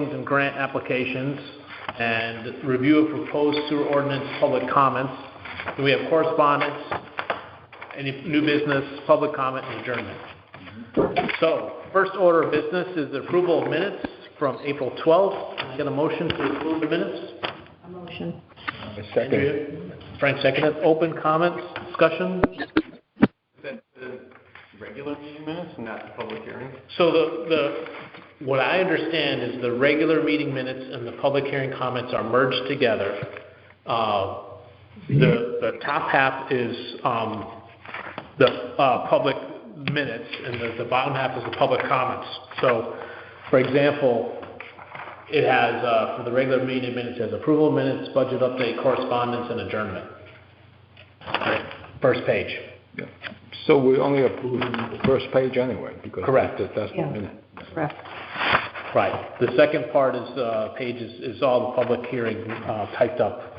and grant applications, and review of proposed sewer ordinance public comments. Then we have correspondence, any new business, public comment, and adjournment. So, first order of business is the approval of minutes from April 12th. Can I get a motion to approve the minutes? A motion. A second. Andrea, Frank seconded. Open comments, discussion? Is that the regular meeting minutes and not the public hearing? So what I understand is the regular meeting minutes and the public hearing comments are merged together. The top half is the public minutes, and the bottom half is the public comments. So, for example, it has, for the regular meeting minutes, it has approval of minutes, budget update, correspondence, and adjournment. Right. First page. Yeah. So we only approve the first page anyway, because Correct. That's the minute. Correct. Right. The second part is is all the public hearing typed up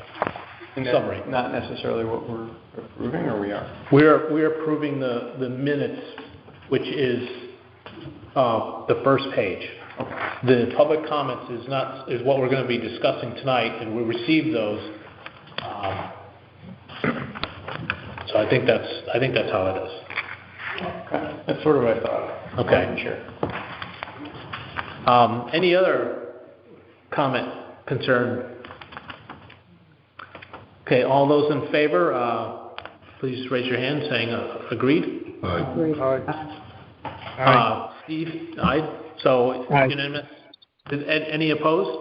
summary. Not necessarily what we're approving, or we are? We're approving the minutes, which is the first page. Okay. The public comments is what we're going to be discussing tonight, and we received those. So I think that's how it is. Okay. That's sort of what I thought. Okay. Sure. Any other comment, concern? Okay, all those in favor, please raise your hand saying agreed. Agreed. Steve, aye. So unanimous. Any opposed?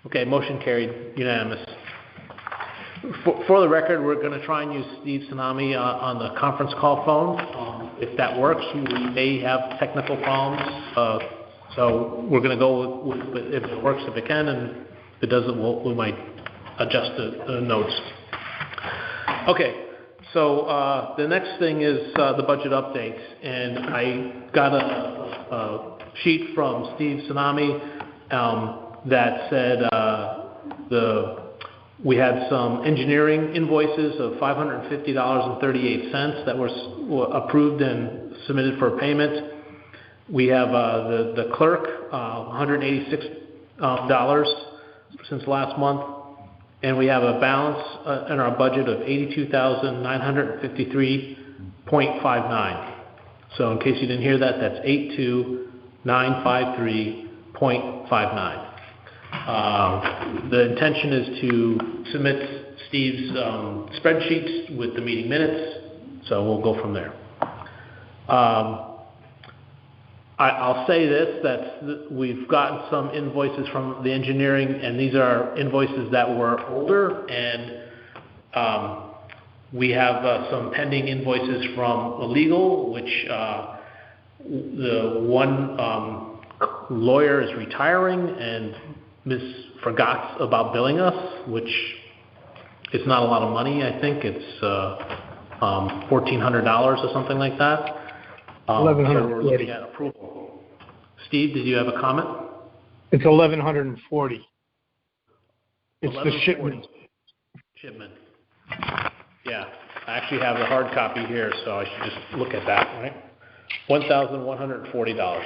Okay, motion carried, unanimous. For the record, we're going to try and use Steve Tsunami on the conference call phone. If that works, we may have technical problems. So we're going to go with if it works, if it can, and if it doesn't, we might adjust the notes. Okay, so the next thing is the budget update, and I got a sheet from Steve Tsunami that said we had some engineering invoices of $550.38 that were approved and submitted for payment. We have the clerk, $186 since last month, and we have a balance in our budget of $82,953.59. So in case you didn't hear that, that's $82,953.59. The intention is to submit Steve's spreadsheets with the meeting minutes, so we'll go from there. I'll say this, that we've gotten some invoices from the engineering, and these are invoices that were older, and we have some pending invoices from legal, which the one lawyer is retiring and forgot about billing us, which is not a lot of money. I think it's $1,400 or something like that. So we're looking at approval. Steve, did you have a comment? It's 1,140. It's the shipment. Shipment. Yeah, I actually have the hard copy here, so I should just look at that, right? $1,140.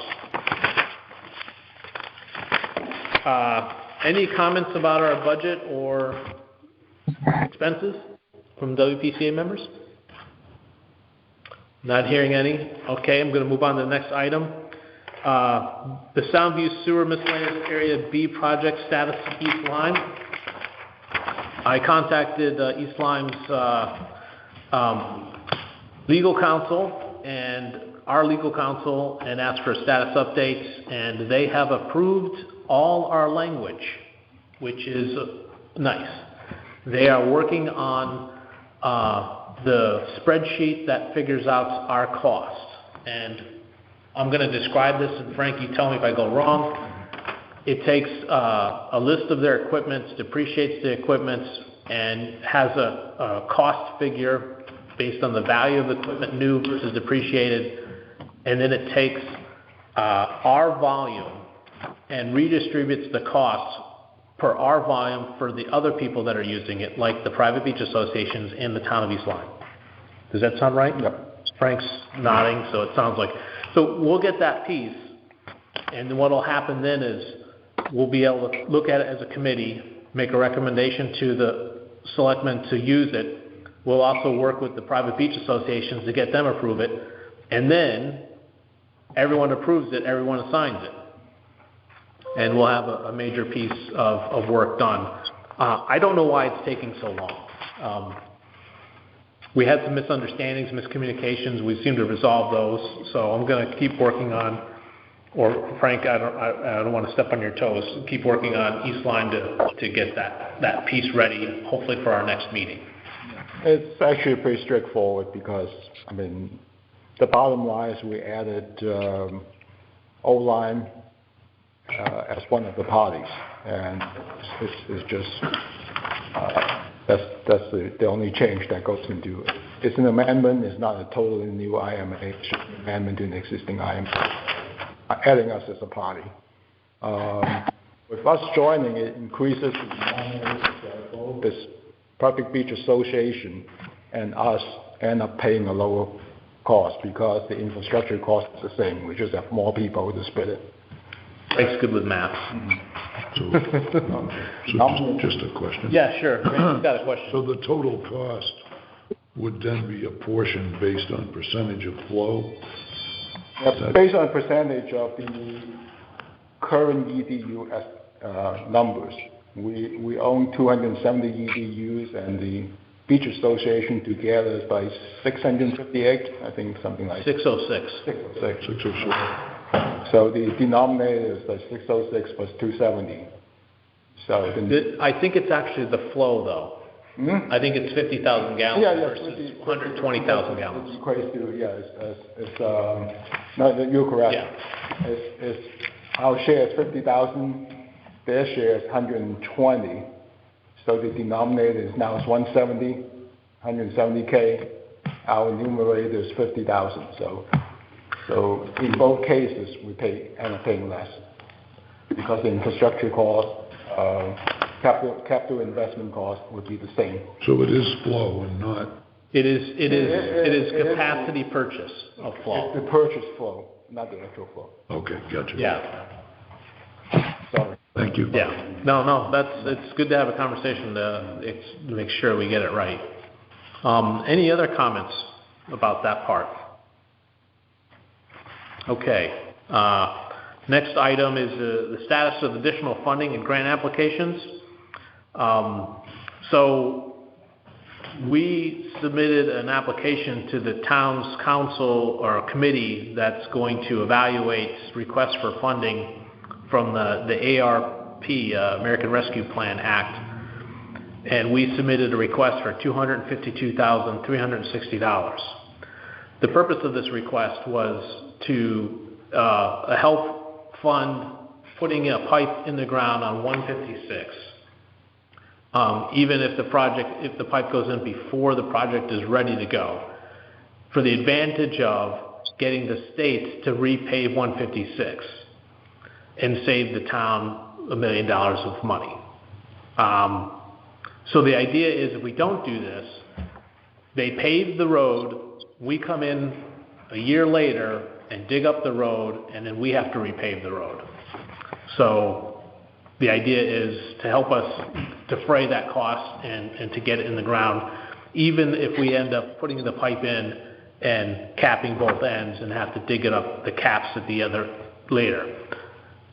Any comments about our budget or expenses from WPCA members? Not hearing any. Okay, I'm going to move on to the next item. The Soundview Sewer Miscellaneous Area B project status of East Lyme. I contacted East Lyme's legal counsel and our legal counsel and asked for status updates, and they have approved all our language, which is nice. They are working on the spreadsheet that figures out our cost. And I'm going to describe this, and Frank, you tell me if I go wrong. It takes a list of their equipments, depreciates the equipments, and has a cost figure based on the value of the equipment, new versus depreciated. And then it takes our volume and redistributes the costs per our volume for the other people that are using it, like the private beach associations and the town of East Lyme. Does that sound right? Yep. Frank's nodding, so it sounds like. So we'll get that piece, And what will happen then is we'll be able to look at it as a committee, make a recommendation to the selectmen to use it. We'll also work with the private beach associations to get them to approve it. And then everyone approves it, everyone assigns it. And we'll have a major piece of work done. I don't know why it's taking so long. We had some misunderstandings, miscommunications. We seem to resolve those. So I'm going to keep working on, or Frank, I don't want to step on your toes. Keep working on East Line to get that piece ready, hopefully for our next meeting. It's actually pretty straightforward because, I mean, the bottom line is we added O-Line as one of the parties, and it's just that's the only change that goes into it. It's an amendment. It's not a totally new IMA. It's just an amendment to an existing IMA, adding us as a party. With us joining, it increases the denominator, both this Public Beach Association and us end up paying a lower cost because the infrastructure cost is the same. We just have more people to split it. Frank's good with math. So just a question. Yeah, sure. Frank's got a question. So the total cost would then be apportioned based on percentage of flow? Based on percentage of the current EDU numbers. We own 270 EDUs, and the Beach Association together is by 658, I think, something like 606. 606. So the denominator is like 606 plus 270. So I think it's actually the flow, though. Hmm? I think it's 50,000 gallons versus 120,000 gallons. It's equates to, no, you're correct. Yeah. It's our share is 50,000. Their share is 120, so the denominator is now 170K. Our numerator is 50,000. So in both cases, we end up paying less because the infrastructure cost, capital investment cost would be the same. So it is flow and not. It is capacity purchase of flow. It's the purchase flow, not the actual flow. Okay, gotcha. Yeah. Sorry. Thank you. Yeah. No, it's good to have a conversation to make sure we get it right. Any other comments about that part? Okay. Next item is the status of additional funding and grant applications. So we submitted an application to the town's council or committee that's going to evaluate requests for funding from the ARP, American Rescue Plan Act, and we submitted a request for $252,360. The purpose of this request was to help fund putting a pipe in the ground on 156. Even if the pipe goes in before the project is ready to go, for the advantage of getting the state to repave 156. And save the town $1 million of money. So the idea is if we don't do this, they pave the road, we come in a year later and dig up the road, and then we have to repave the road. So the idea is to help us defray that cost and to get it in the ground, even if we end up putting the pipe in and capping both ends and have to dig it up the caps at the other later.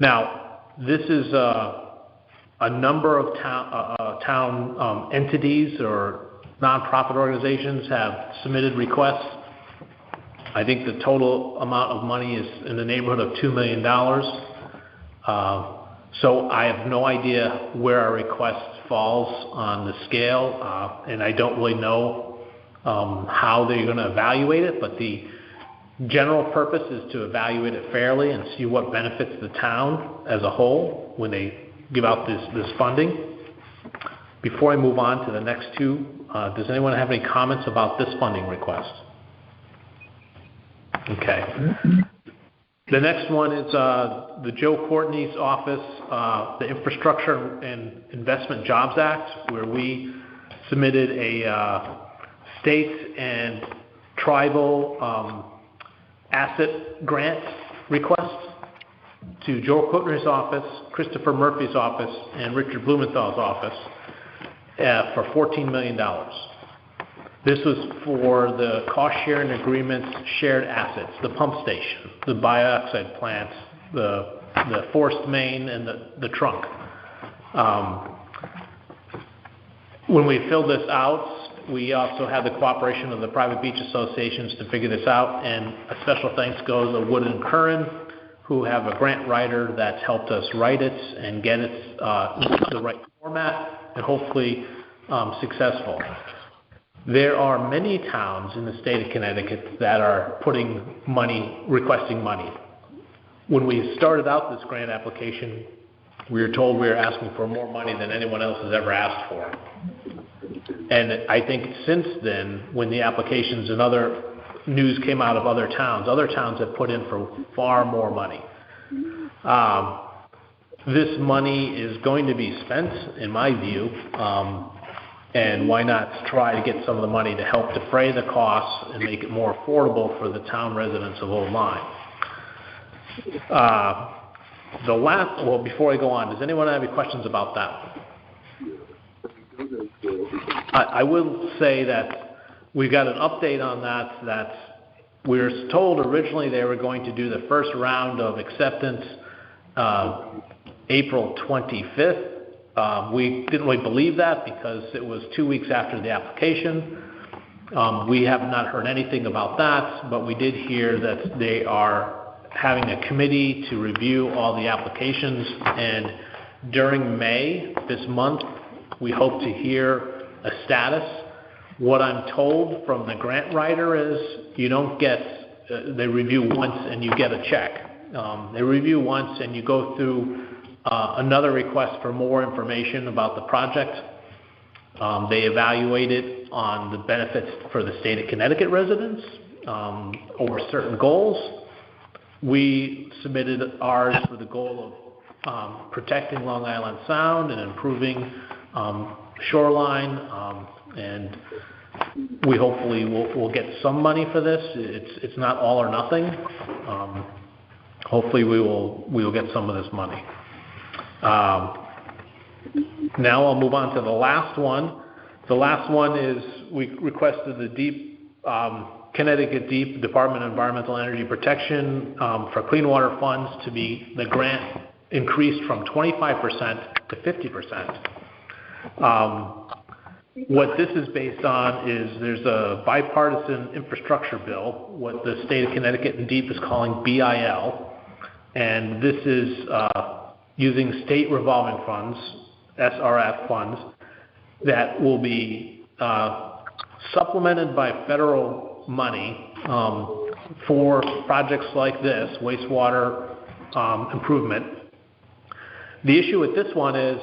Now, this is a number of town entities or nonprofit organizations have submitted requests. I think the total amount of money is in the neighborhood of $2 million. So I have no idea where our request falls on the scale, and I don't really know how they're going to evaluate it, but the general purpose is to evaluate it fairly and see what benefits the town as a whole when they give out this funding. Before I move on to the next two, does anyone have any comments about this funding request? Okay. The next one is the Joe Courtney's office, the Infrastructure and Investment Jobs Act, where we submitted a state and tribal asset grant request. to Joe Kuttner's office, Christopher Murphy's office, and Richard Blumenthal's office for $14 million. This was for the cost-sharing agreements, shared assets, the pump station, the bioxide plants, the forced main, and the trunk. When we filled this out, we also had the cooperation of the private beach associations to figure this out, and a special thanks goes to Wood and Curran, who have a grant writer that's helped us write it and get it the right format and hopefully successful. There are many towns in the state of Connecticut that are requesting money. When we started out this grant application, we were told we were asking for more money than anyone else has ever asked for. And I think since then, when the applications and other news came out of other towns have put in for far more money. This money is going to be spent, in my view, and why not try to get some of the money to help defray the costs and make it more affordable for the town residents of Old Lyme. Before I go on, does anyone have any questions about that? I will say that we got an update on that we were told originally they were going to do the first round of acceptance April 25th. We didn't really believe that because it was 2 weeks after the application. We have not heard anything about that, but we did hear that they are having a committee to review all the applications, and during May this month we hope to hear a status. What I'm told from the grant writer is you don't get, they review once and you get a check. They review once and you go through another request for more information about the project. They evaluate it on the benefits for the state of Connecticut residents or certain goals. We submitted ours with the goal of protecting Long Island Sound and improving shoreline, and we hopefully will get some money for this. It's not all or nothing. Hopefully we will get some of this money. Now I'll move on to the last one. The last one is we requested the Connecticut Deep Department of Environmental Energy Protection for clean water funds to be the grant increased from 25% to 50%. What this is based on is there's a bipartisan infrastructure bill, what the state of Connecticut and DEEP is calling BIL, and this is using state revolving funds, SRF funds, that will be supplemented by federal money for projects like this, wastewater improvement. The issue with this one is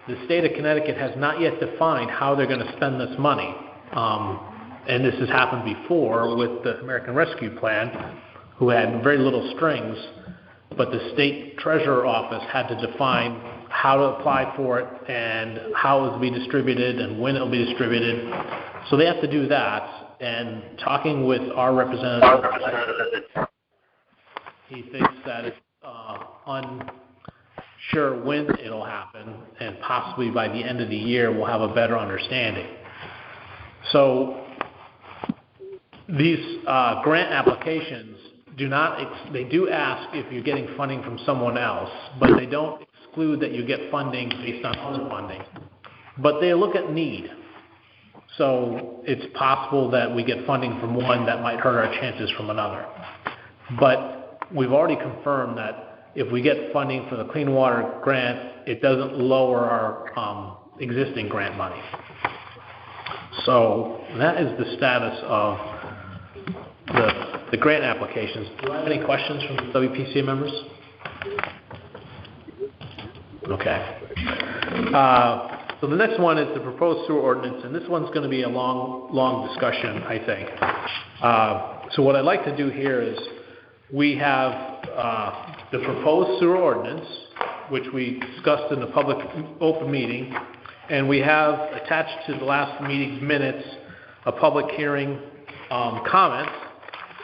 the state of Connecticut has not yet defined how they're going to spend this money. And this has happened before with the American Rescue Plan, who had very little strings, but the state treasurer office had to define how to apply for it and how it will be distributed and when it will be distributed. So they have to do that. And talking with our representative, he thinks that it's unsure when it'll happen, and possibly by the end of the year we'll have a better understanding. So these grant applications they do ask if you're getting funding from someone else, but they don't exclude that you get funding based on other funding. But they look at need. So it's possible that we get funding from one that might hurt our chances from another. But we've already confirmed that if we get funding for the clean water grant, it doesn't lower our existing grant money. So that is the status of the grant applications. Do I have any questions from the WPCA members? Okay. So the next one is the proposed sewer ordinance, and this one's going to be a long discussion, I think. So what I'd like to do here is we have the proposed sewer ordinance, which we discussed in the public open meeting, and we have attached to the last meeting's minutes a public hearing comments,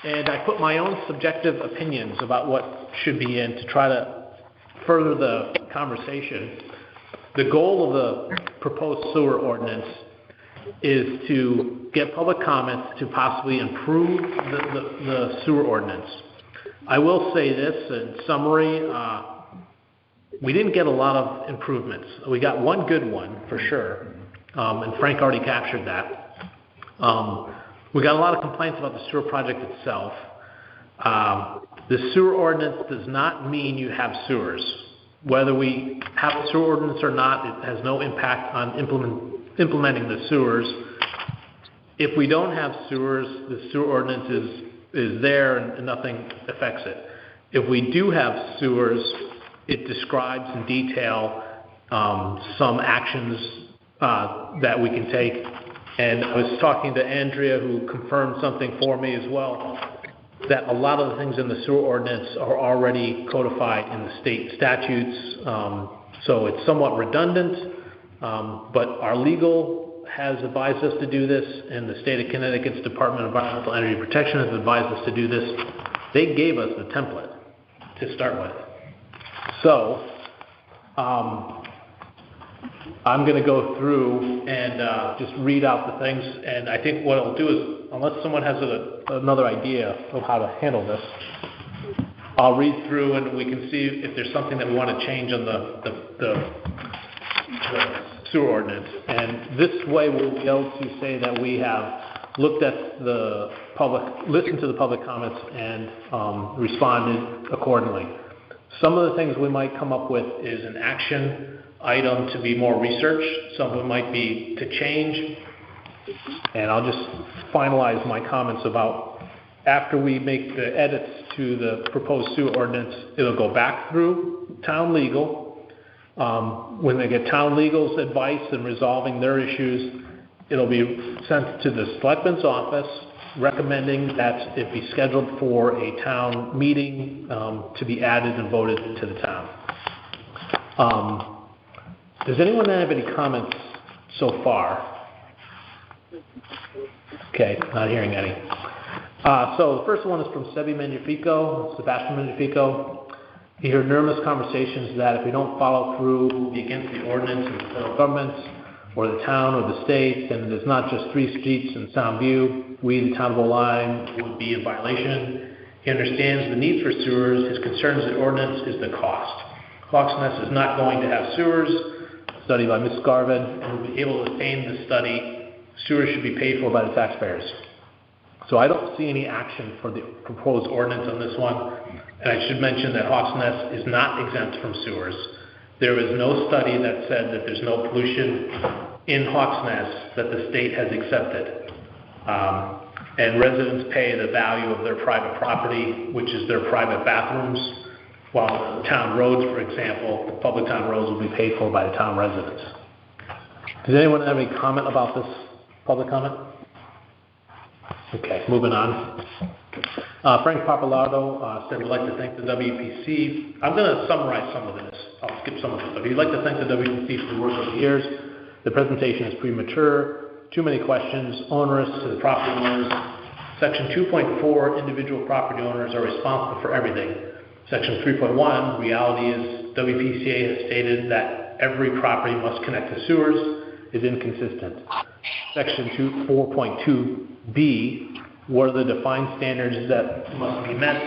and I put my own subjective opinions about what should be in to try to further the conversation, the goal of the proposed sewer ordinance is to get public comments to possibly improve the sewer ordinance. I will say this in summary, we didn't get a lot of improvements. We got one good one for sure, and Frank already captured that. We got a lot of complaints about the sewer project itself. The sewer ordinance does not mean you have sewers. Whether we have a sewer ordinance or not, it has no impact on implementing the sewers. If we don't have sewers, the sewer ordinance is there and nothing affects it. If we do have sewers, it describes in detail some actions that we can take. And I was talking to Andrea, who confirmed something for me as well, that a lot of the things in the sewer ordinance are already codified in the state statutes. So it's somewhat redundant, but our legal has advised us to do this, and the state of Connecticut's Department of Environmental Energy Protection has advised us to do this. They gave us the template to start with. So I'm going to go through and just read out the things, and I think what I'll do is, unless someone has another idea of how to handle this, I'll read through and we can see if there's something that we want to change on the sewer ordinance. And this way we'll be able to say that we have looked at the public, listened to the public comments, and responded accordingly. Some of the things we might come up with is an action item to be more researched. Some of it might be to change. And I'll just finalize my comments about after we make the edits to the proposed sewer ordinance, it'll go back through town legal. When they get town legal's advice in resolving their issues, it'll be sent to the selectman's office, recommending that it be scheduled for a town meeting to be added and voted into the town. Does anyone have any comments so far? Okay, not hearing any. So the first one is from Sebastian Magnifico. He heard numerous conversations that if we don't follow through, we'll be against the ordinance of the federal government or the town or the state, and there's not just 3 streets in Soundview. We, the town of Oline, would be in violation. He understands the need for sewers. His concern is the ordinance is the cost. Hawks Nest is not going to have sewers. A study by Ms. Garvin, and we'll be able to obtain the study. Sewers should be paid for by the taxpayers. So I don't see any action for the proposed ordinance on this one. And I should mention that Hawks Nest is not exempt from sewers. There is no study that said that there's no pollution in Hawks Nest that the state has accepted. And residents pay the value of their private property, which is their private bathrooms, while the town roads, for example, the public town roads will be paid for by the town residents. Does anyone have any comment about this public comment? Okay, moving on. Frank Papalardo said, we'd like to thank the WPC. I'm going to summarize some of this. I'll skip some of this. But he'd like to thank the WPC for the work over the years. The presentation is premature, too many questions, onerous to the property owners. Section 2.4, individual property owners are responsible for everything. Section 3.1, reality is WPCA has stated that every property must connect to sewers, is inconsistent. Section 4.2b, what are the defined standards that must be met?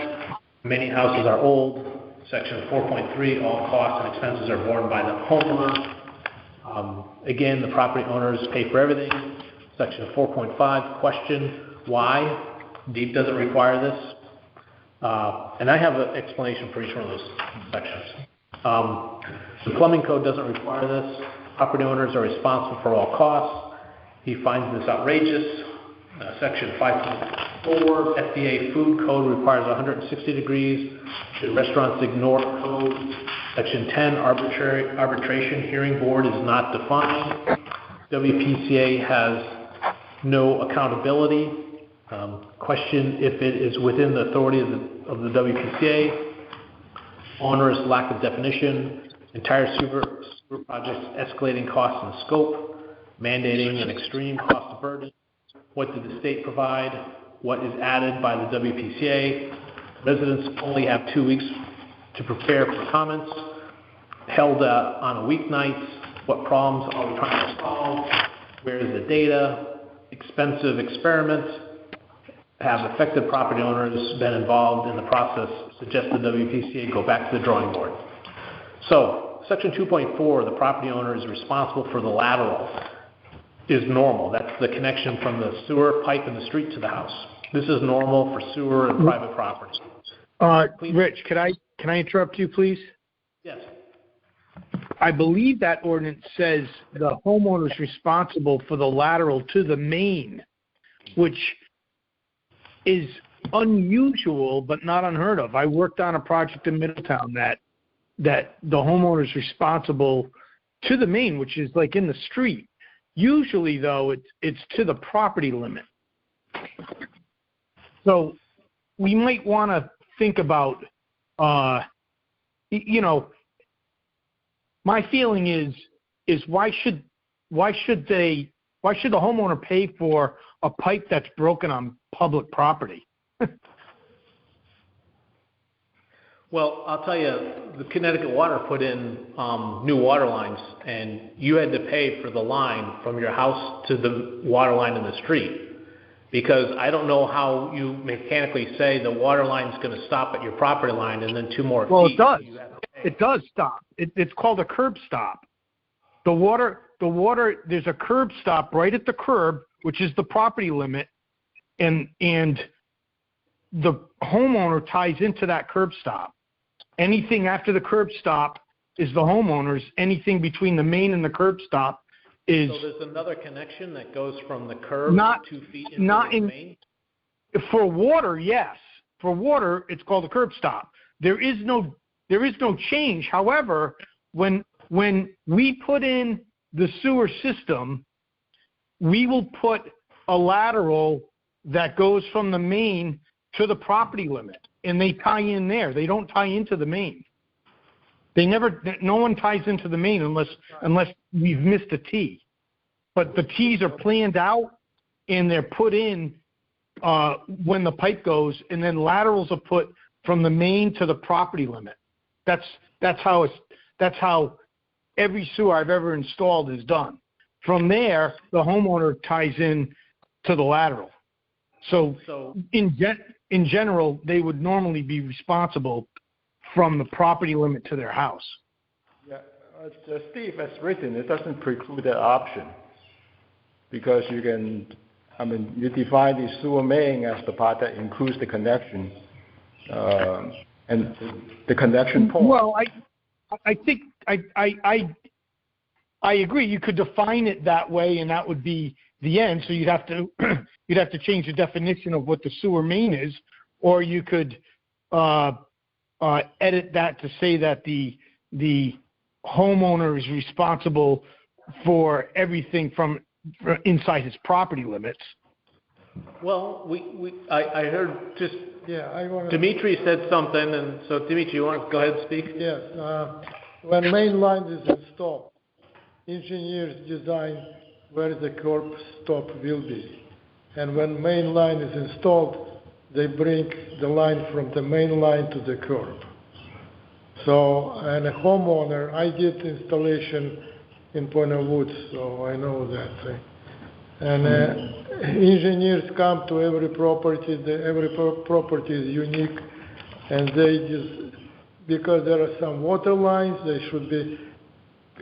Many houses are old. Section 4.3, all costs and expenses are borne by the homeowner. Again, the property owners pay for everything. Section 4.5, question, why? DEEP doesn't require this. And I have an explanation for each one of those sections. The plumbing code doesn't require this. Property owners are responsible for all costs. He finds this outrageous. Section 5.4, FDA food code requires 160 degrees. Should restaurants ignore code? Section 10, arbitration hearing board is not defined. WPCA has no accountability. Question if it is within the authority of the WPCA. Onerous lack of definition. Entire sewer projects escalating costs and scope. Mandating an extreme cost of burden. What did the state provide? What is added by the WPCA? Residents only have 2 weeks to prepare for comments. held on a weeknights? What problems are we trying to solve? Where is the data? Expensive experiments. Have affected property owners been involved in the process? Suggested WPCA go back to the drawing board. So, Section 2.4, the property owner is responsible for the lateral, is normal. That's the connection from the sewer pipe in the street to the house. This is normal for sewer and private property. Rich, can I interrupt you, please? Yes. I believe that ordinance says the homeowner is responsible for the lateral to the main, which is unusual but not unheard of. I worked on a project in Middletown that the homeowner is responsible to the main, which is like in the street. Usually, though, it's to the property limit. So we might want to think about, my feeling is why should the homeowner pay for a pipe that's broken on public property? Well, I'll tell you, the Connecticut Water put in new water lines, and you had to pay for the line from your house to the water line in the street. Because I don't know how you mechanically say the water line's going to stop at your property line and then 2 more feet. Well, it does. It does stop. It's called a curb stop. The water. There's a curb stop right at the curb, which is the property limit, and the homeowner ties into that curb stop. Anything after the curb stop is the homeowner's. Anything between the main and the curb stop is. So there's another connection that goes from the curb 2 feet into the main? For water, yes. For water, it's called a curb stop. There is no change. However, when we put in the sewer system, we will put a lateral that goes from the main to the property limit, and they tie in there. They don't tie into the main. No one ties into the main unless we've missed a T. But the T's are planned out, and they're put in when the pipe goes, and then laterals are put from the main to the property limit. That's how every sewer I've ever installed is done. From there, the homeowner ties in to the lateral. So in general, they would normally be responsible from the property limit to their house. Yeah, Steve, as written, it doesn't preclude that option, because you define the sewer main as the part that includes the connection and the connection point. Well, I think I agree. You could define it that way, and that would be the end. So you'd have to change the definition of what the sewer main is, or you could edit that to say that the homeowner is responsible for everything from inside his property limits. Well, I heard just I want to. Dimitri said something, and so Dimitri, you want to go ahead and speak? Yes. When main line is installed, engineers design where the curb stop will be. And when main line is installed, they bring the line from the main line to the curb. So, and a homeowner, I did installation in Point Woods, so I know that thing. And engineers come to every property. Every property is unique, and they just, because there are some water lines, they should be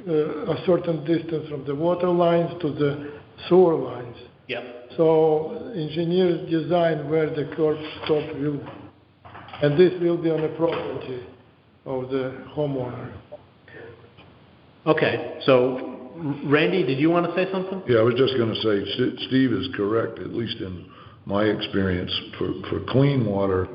a certain distance from the water lines to the sewer lines. Yep. So engineers design where the curb stop will be, and this will be on the property of the homeowner. Okay, so Randy, did you want to say something? Yeah, I was just going to say, Steve is correct, at least in my experience. For clean water,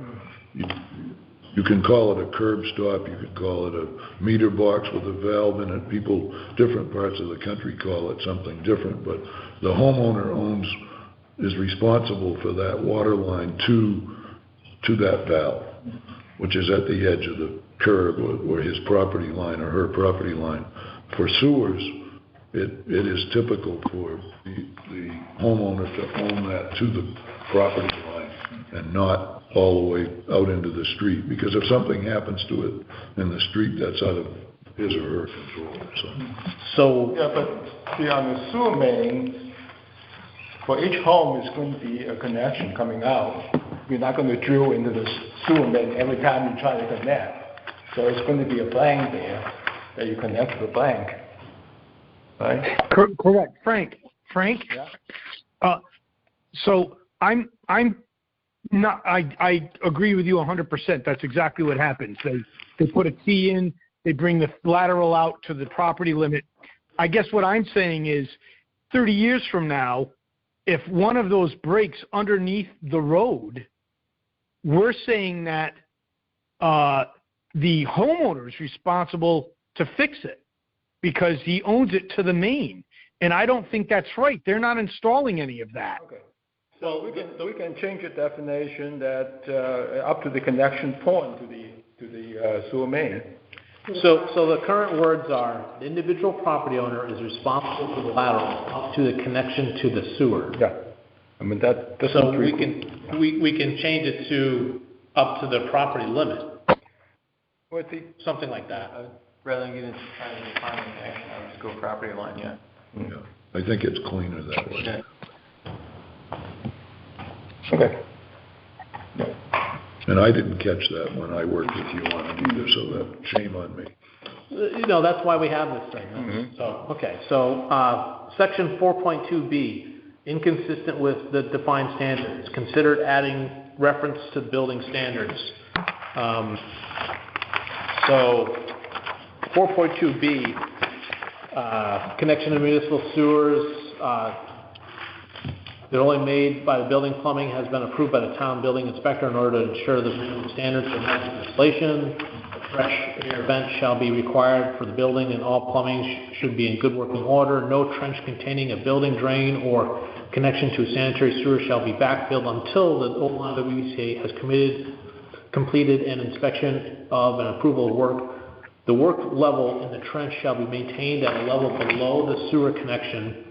you can call it a curb stop, you could call it a meter box with a valve in it. People, different parts of the country call it something different, but the homeowner is responsible for that water line to that valve, which is at the edge of the curb or his property line or her property line. For sewers, it is typical for the homeowner to own that to the property line and not all the way out into the street. Because if something happens to it in the street, that's out of his or her control, so. So, Yeah, but see, on the sewer main, for each home is going to be a connection coming out. You're not going to drill into the sewer main every time you try to connect. So it's going to be a blank there that you connect to the blank, right? Correct. Frank, Yeah. so I'm not, I agree with you 100%. That's exactly what happens. They put a T in, they bring the lateral out to the property limit. I guess what I'm saying is 30 years from now, if one of those breaks underneath the road, we're saying that the homeowner is responsible to fix it because he owns it to the main. And I don't think that's right. They're not installing any of that. Okay. So we can change the definition that up to the connection point to the sewer main. so the current words are, the individual property owner is responsible for the lateral up to the connection to the sewer. Yeah. I mean, that doesn't. So we can change it to up to the property limit, something like that. Rather than get into trying to define the connection, I would just go property line, yeah. Yeah, I think it's cleaner that way. Okay. Okay. And I didn't catch that when I worked with you on it either, so that, shame on me. That's why we have this thing. Mm-hmm. So, okay, so, section 4.2B, inconsistent with the defined standards, considered adding reference to building standards. So, 4.2B, connection to municipal sewers, they're only made by the building plumbing has been approved by the town building inspector in order to ensure the minimum standards of installation. A fresh air vent shall be required for the building and all plumbing should be in good working order. No trench containing a building drain or connection to a sanitary sewer shall be backfilled until the Old WPCA has completed an inspection of an approval of work. The work level in the trench shall be maintained at a level below the sewer connection,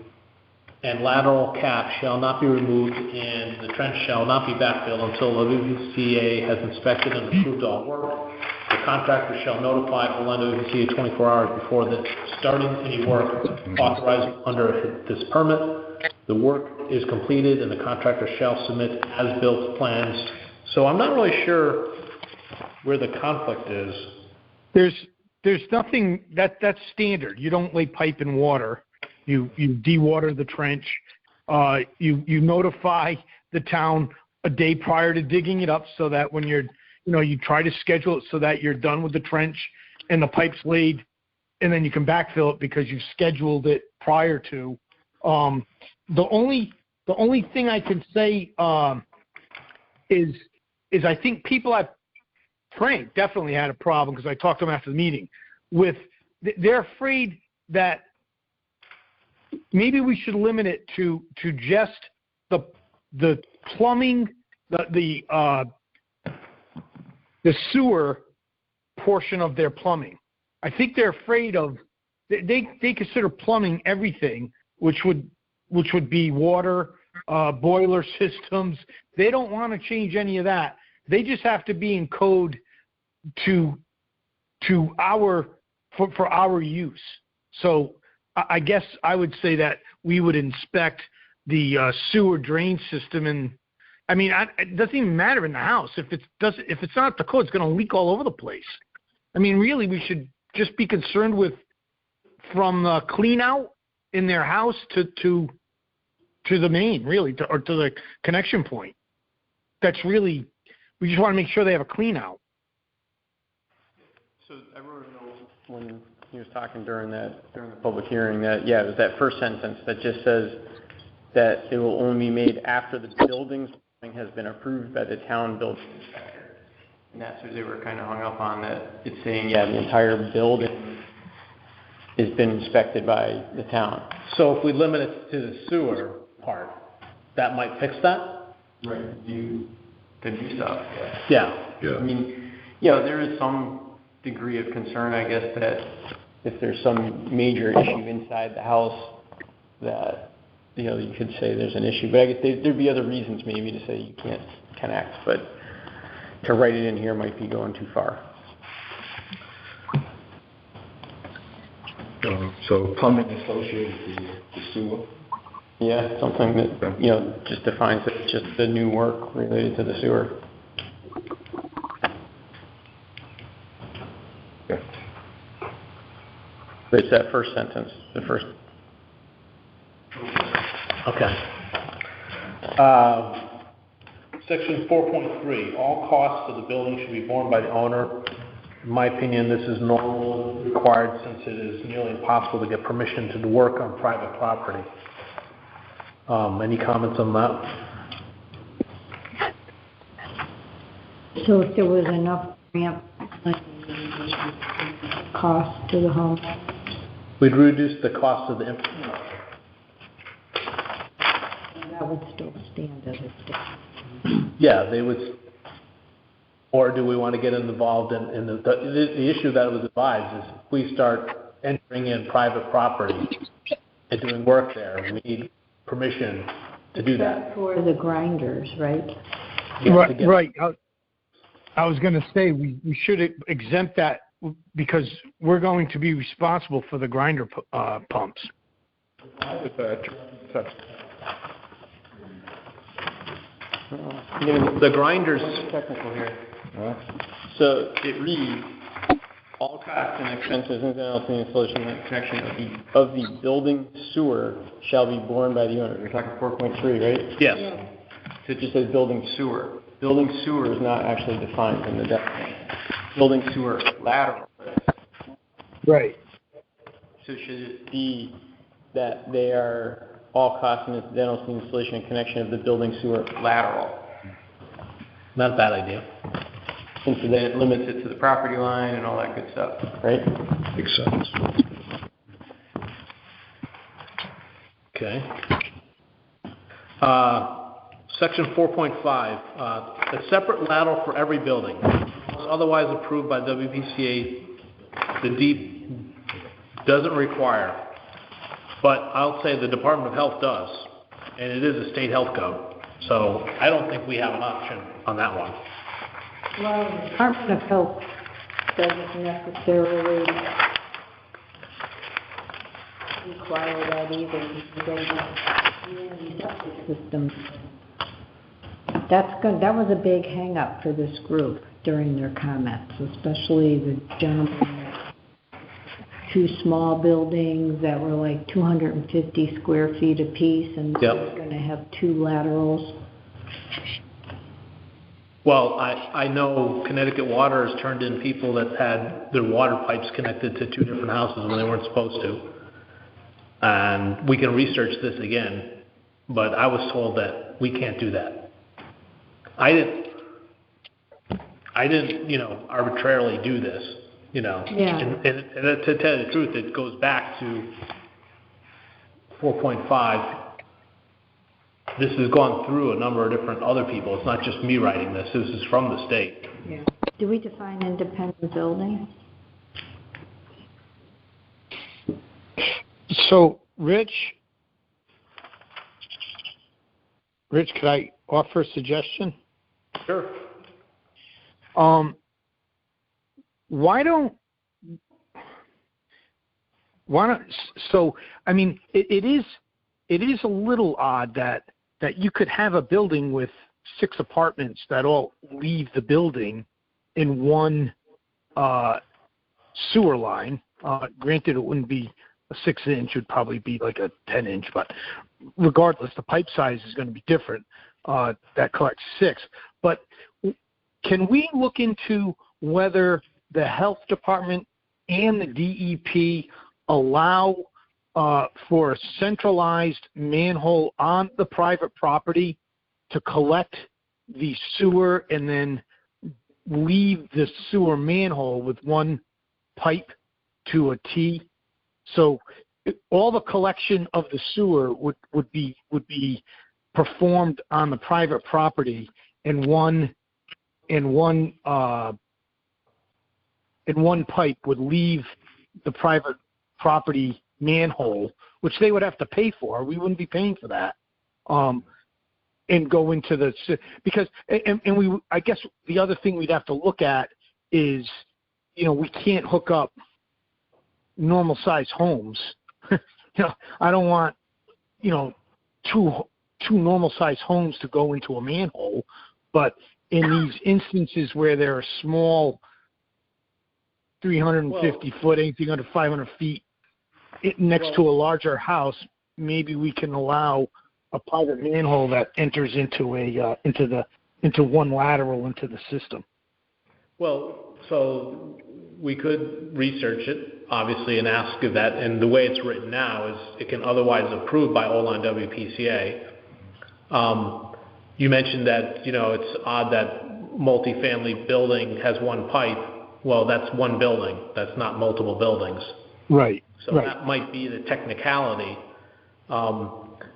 and lateral cap shall not be removed, and the trench shall not be backfilled until the WPCA has inspected and approved all work. The contractor shall notify WPCA 24 hours before the starting any work authorized under this permit. The work is completed, and the contractor shall submit as-built plans. So I'm not really sure where the conflict is. There's nothing that's standard. You don't lay pipe in water. You de-water the trench. You notify the town a day prior to digging it up so that when you try to schedule it so that you're done with the trench and the pipe's laid, and then you can backfill it because you've scheduled it prior to. The only thing I can say is I think people have. Frank definitely had a problem because I talked to him after the meeting. They're afraid that maybe we should limit it to just the plumbing, the sewer portion of their plumbing. I think they're afraid of they consider plumbing everything, which would be water, boiler systems. They don't want to change any of that. They just have to be in code for our use. So I guess I would say that we would inspect the sewer drain system, and I mean it doesn't even matter in the house if it's not the code, it's going to leak all over the place. I mean, really, we should just be concerned with from the clean out in their house to the main, really, or to the connection point. That's really, we just want to make sure they have a clean out. So I wrote a note when he was talking during the public hearing that, yeah, it was that first sentence that just says that it will only be made after the building's plumbing has been approved by the town building inspector. And that's what they were kind of hung up on, that it's saying, yeah, the entire building has been inspected by the town. So if we limit it to the sewer part, that might fix that? Right. The new stuff, yeah. Yeah. Yeah. I mean, there is some degree of concern, I guess, that if there's some major issue inside the house that, you could say there's an issue. But I guess there'd be other reasons maybe to say you can't connect, but to write it in here might be going too far. So plumbing associated with the sewer. Yeah, something that, just defines it, just the new work related to the sewer. Yeah. But it's that first sentence, the first. Okay. Section 4.3, all costs of the building should be borne by the owner. In my opinion, this is normal, required, since it is nearly impossible to get permission to do work on private property. Any comments on that? So if there was enough ramp cost to the home, We'd reduce the cost of the infrastructure. that would still stand as a step. Yeah, they would, or do we want to get involved in the issue that was advised is if we start entering in private property and doing work there, we need permission to do that. For the grinders, right? Yeah, Right. I was going to say we should exempt that because we're going to be responsible for the grinder pumps. The grinders. Technical here. So it reads, all costs and expenses incidental to the installation and connection of the building sewer shall be borne by the owner. We're talking 4.3, right? Yes. So it just says building sewer. Building sewer is not actually defined in the definition. Building sewer lateral. Right. So should it be that they are all costs and incidental to the installation and connection of the building sewer lateral? Not a bad idea. And so then it limits it to the property line and all that good stuff, right? Makes sense. Okay. Section 4.5, a separate lateral for every building, otherwise approved by WPCA, the DEP doesn't require, but I'll say the Department of Health does, and it is a state health code, so I don't think we have an option on that one. Well, the Department of Health doesn't necessarily require that either, because they have community septic systems. That was a big hang-up for this group during their comments, especially the gentleman with 2 small buildings that were like 250 square feet apiece, and Yep. they're going to have 2 laterals. Well, I know Connecticut Water has turned in people that had their water pipes connected to 2 different houses when they weren't supposed to. And we can research this again, but I was told that we can't do that. I didn't, arbitrarily do this, Yeah. And to tell you the truth, it goes back to 4.5. This has gone through a number of different other people. It's not just me writing this. This is from the state. Yeah. Do we define independent building? So, Rich, could I offer a suggestion? Sure. It is a little odd that you could have a building with 6 apartments that all leave the building in one sewer line. Granted, it wouldn't be a 6-inch, it would probably be like a 10-inch, but regardless, the pipe size is going to be different. That collects 6. But can we look into whether the health department and the DEP allow for a centralized manhole on the private property to collect the sewer and then leave the sewer manhole with one pipe to a T? So all the collection of the sewer would be performed on the private property, and one pipe would leave the private property manhole, which they would have to pay for. We wouldn't be paying for that, and go into the because I guess the other thing we'd have to look at is, we can't hook up normal size homes. I don't want, two normal size homes to go into a manhole, but in these instances where there are small 350 foot, anything under 500 feet next to a larger house, maybe we can allow a private manhole that enters into into one lateral into the system. Well, so we could research it, obviously, and ask if that, and the way it's written now is it can otherwise approved by Online WPCA. You mentioned that, it's odd that multifamily building has one pipe. Well, that's one building. That's not multiple buildings. Right. So that might be the technicality.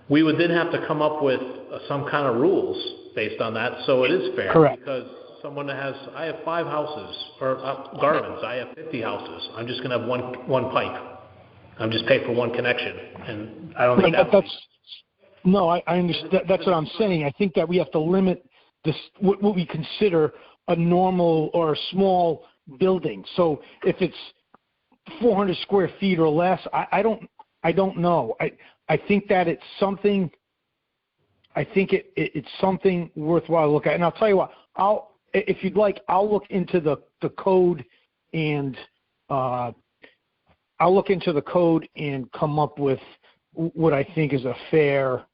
We would then have to come up with some kind of rules based on that, so it is fair. Correct. Because someone I have 5 houses, or gardens, I have 50 houses. I'm just going to have one pipe. I'm just paying for one connection, and I don't think No, I understand. That's what I'm saying. I think that we have to limit this, what we consider a normal or a small building. So if it's 400 square feet or less, I don't know. I think that it's something. I think it's something worthwhile to look at. And I'll tell you what. If you'd like, I'll look into the code and come up with what I think is a fair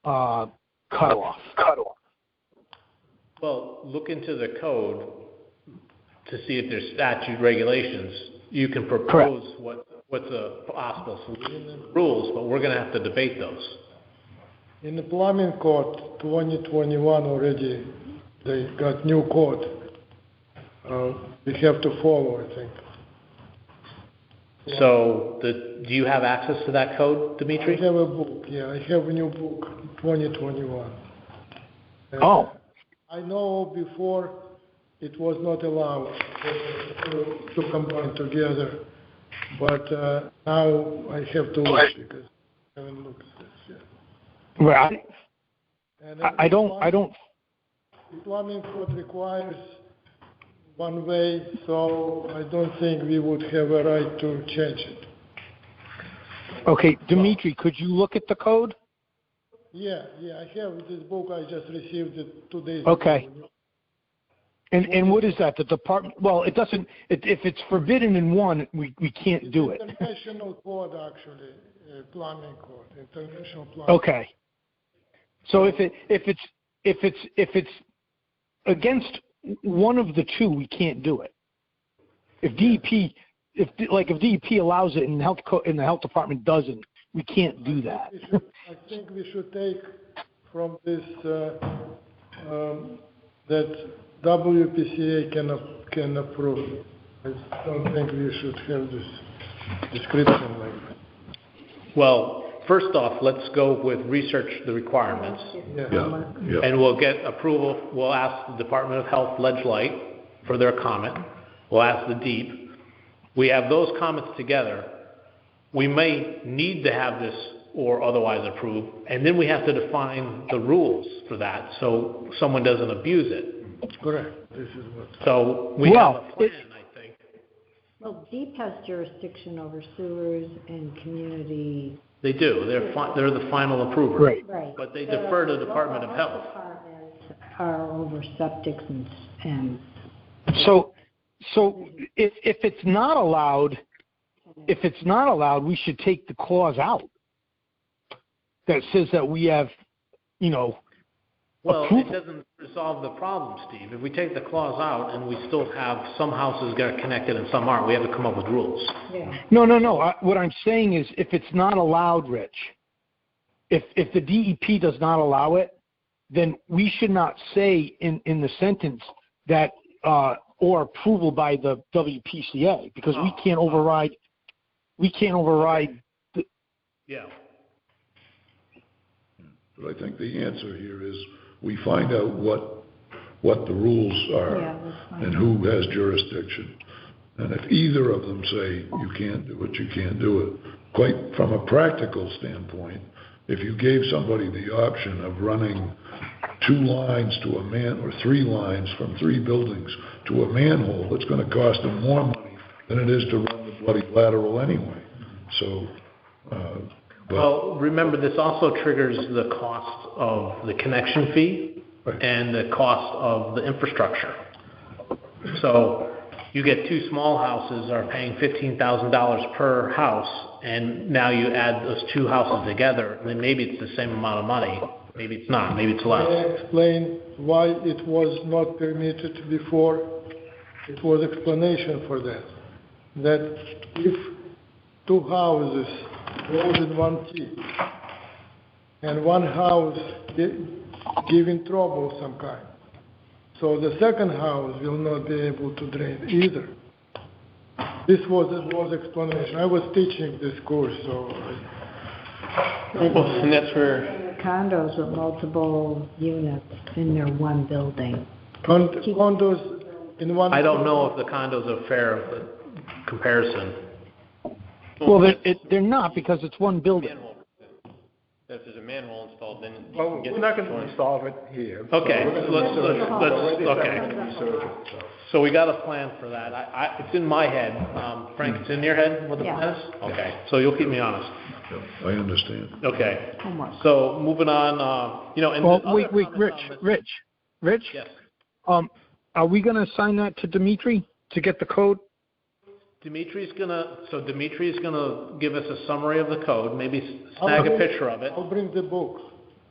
cutoff. Well, look into the code to see if there's statute regulations. You can propose what's a possible solution and rules, but we're going to have to debate those. In the plumbing code 2021 already, they got new code. We have to follow, I think. So, do you have access to that code, Dimitri? I have a book, yeah. I have a new book, 2021. And I know before it was not allowed to combine together, but now I have to look because I haven't looked at this yet. Right. And I don't. The plumbing code requires one way, so I don't think we would have a right to change it. Okay, Dimitri, could you look at the code? Yeah, I have this book. I just received it 2 days Okay. ago. And what is that? The department? Well, it doesn't. If it's forbidden in one, we can't do it. International code, actually, plumbing code, international plumbing. Okay. So if it's against one of the two, we can't do it. If DEP allows it and the health department doesn't, we can't do that. I think we should take from this that WPCA can approve. I don't think we should have this description like that. Well, first off, let's go with research the requirements. Yeah. And we'll get approval. We'll ask the Department of Health Ledgelight for their comment. We'll ask the DEEP. We have those comments together. We may need to have this or otherwise approved, and then we have to define the rules for that so someone doesn't abuse it. Correct. This is what. So we have a plan, I think. Well, DEEP has jurisdiction over sewers and community. They do. They're the final approver. Right. But they defer to the Department of Health. Departments are over septics and. So if it's not allowed, we should take the clause out that says that we have, Well, approval. it doesn't resolve the problem, Steve. If we take the clause out and we still have some houses get connected and some aren't, we have to come up with rules. Yeah. No. What I'm saying is, if it's not allowed, Rich, if the DEP does not allow it, then we should not say in the sentence that or approval by the WPCA, because we can't override. Yeah. But I think the answer here is we find out what the rules are and who has jurisdiction. And if either of them say you can't do it, you can't do it. Quite from a practical standpoint, if you gave somebody the option of running 2 lines to or 3 lines from 3 buildings to a manhole, it's going to cost them more money than it is to run the bloody lateral anyway. So, but, Well, remember, this also triggers the cost of the connection fee Right. and the cost of the infrastructure. So you get two small houses are paying $15,000 per house, and now you add those two houses together, and then maybe it's the same amount of money. Maybe it's not, maybe it's May I less. explain why it was not permitted before? It was explanation for that. That if two houses close in one T, and one house giving trouble some kind, so the second house will not be able to drain either. This was explanation. I was teaching this course, so And that's where, Condos with multiple units in their one building. condos in one. I don't know if the condos are fair comparison. Well, they're not because it's one building. manhole. If there's a manhole installed, then you Well, can get we're not the going to joint. solve it here. Okay, So we're gonna let's- research it. let's- Already okay. started research it, so. So we got a plan for that. It's in my head. Frank, it's in your head what the Yeah. plan is? Okay, so you'll keep me honest. I understand. Okay, Homework. so moving on, and Well, the other wait, comments on this- Rich, Yes. are we gonna assign that to Dimitri to get the code? Dimitri's gonna give us a summary of the code, maybe snag a picture of it. I'll bring the books.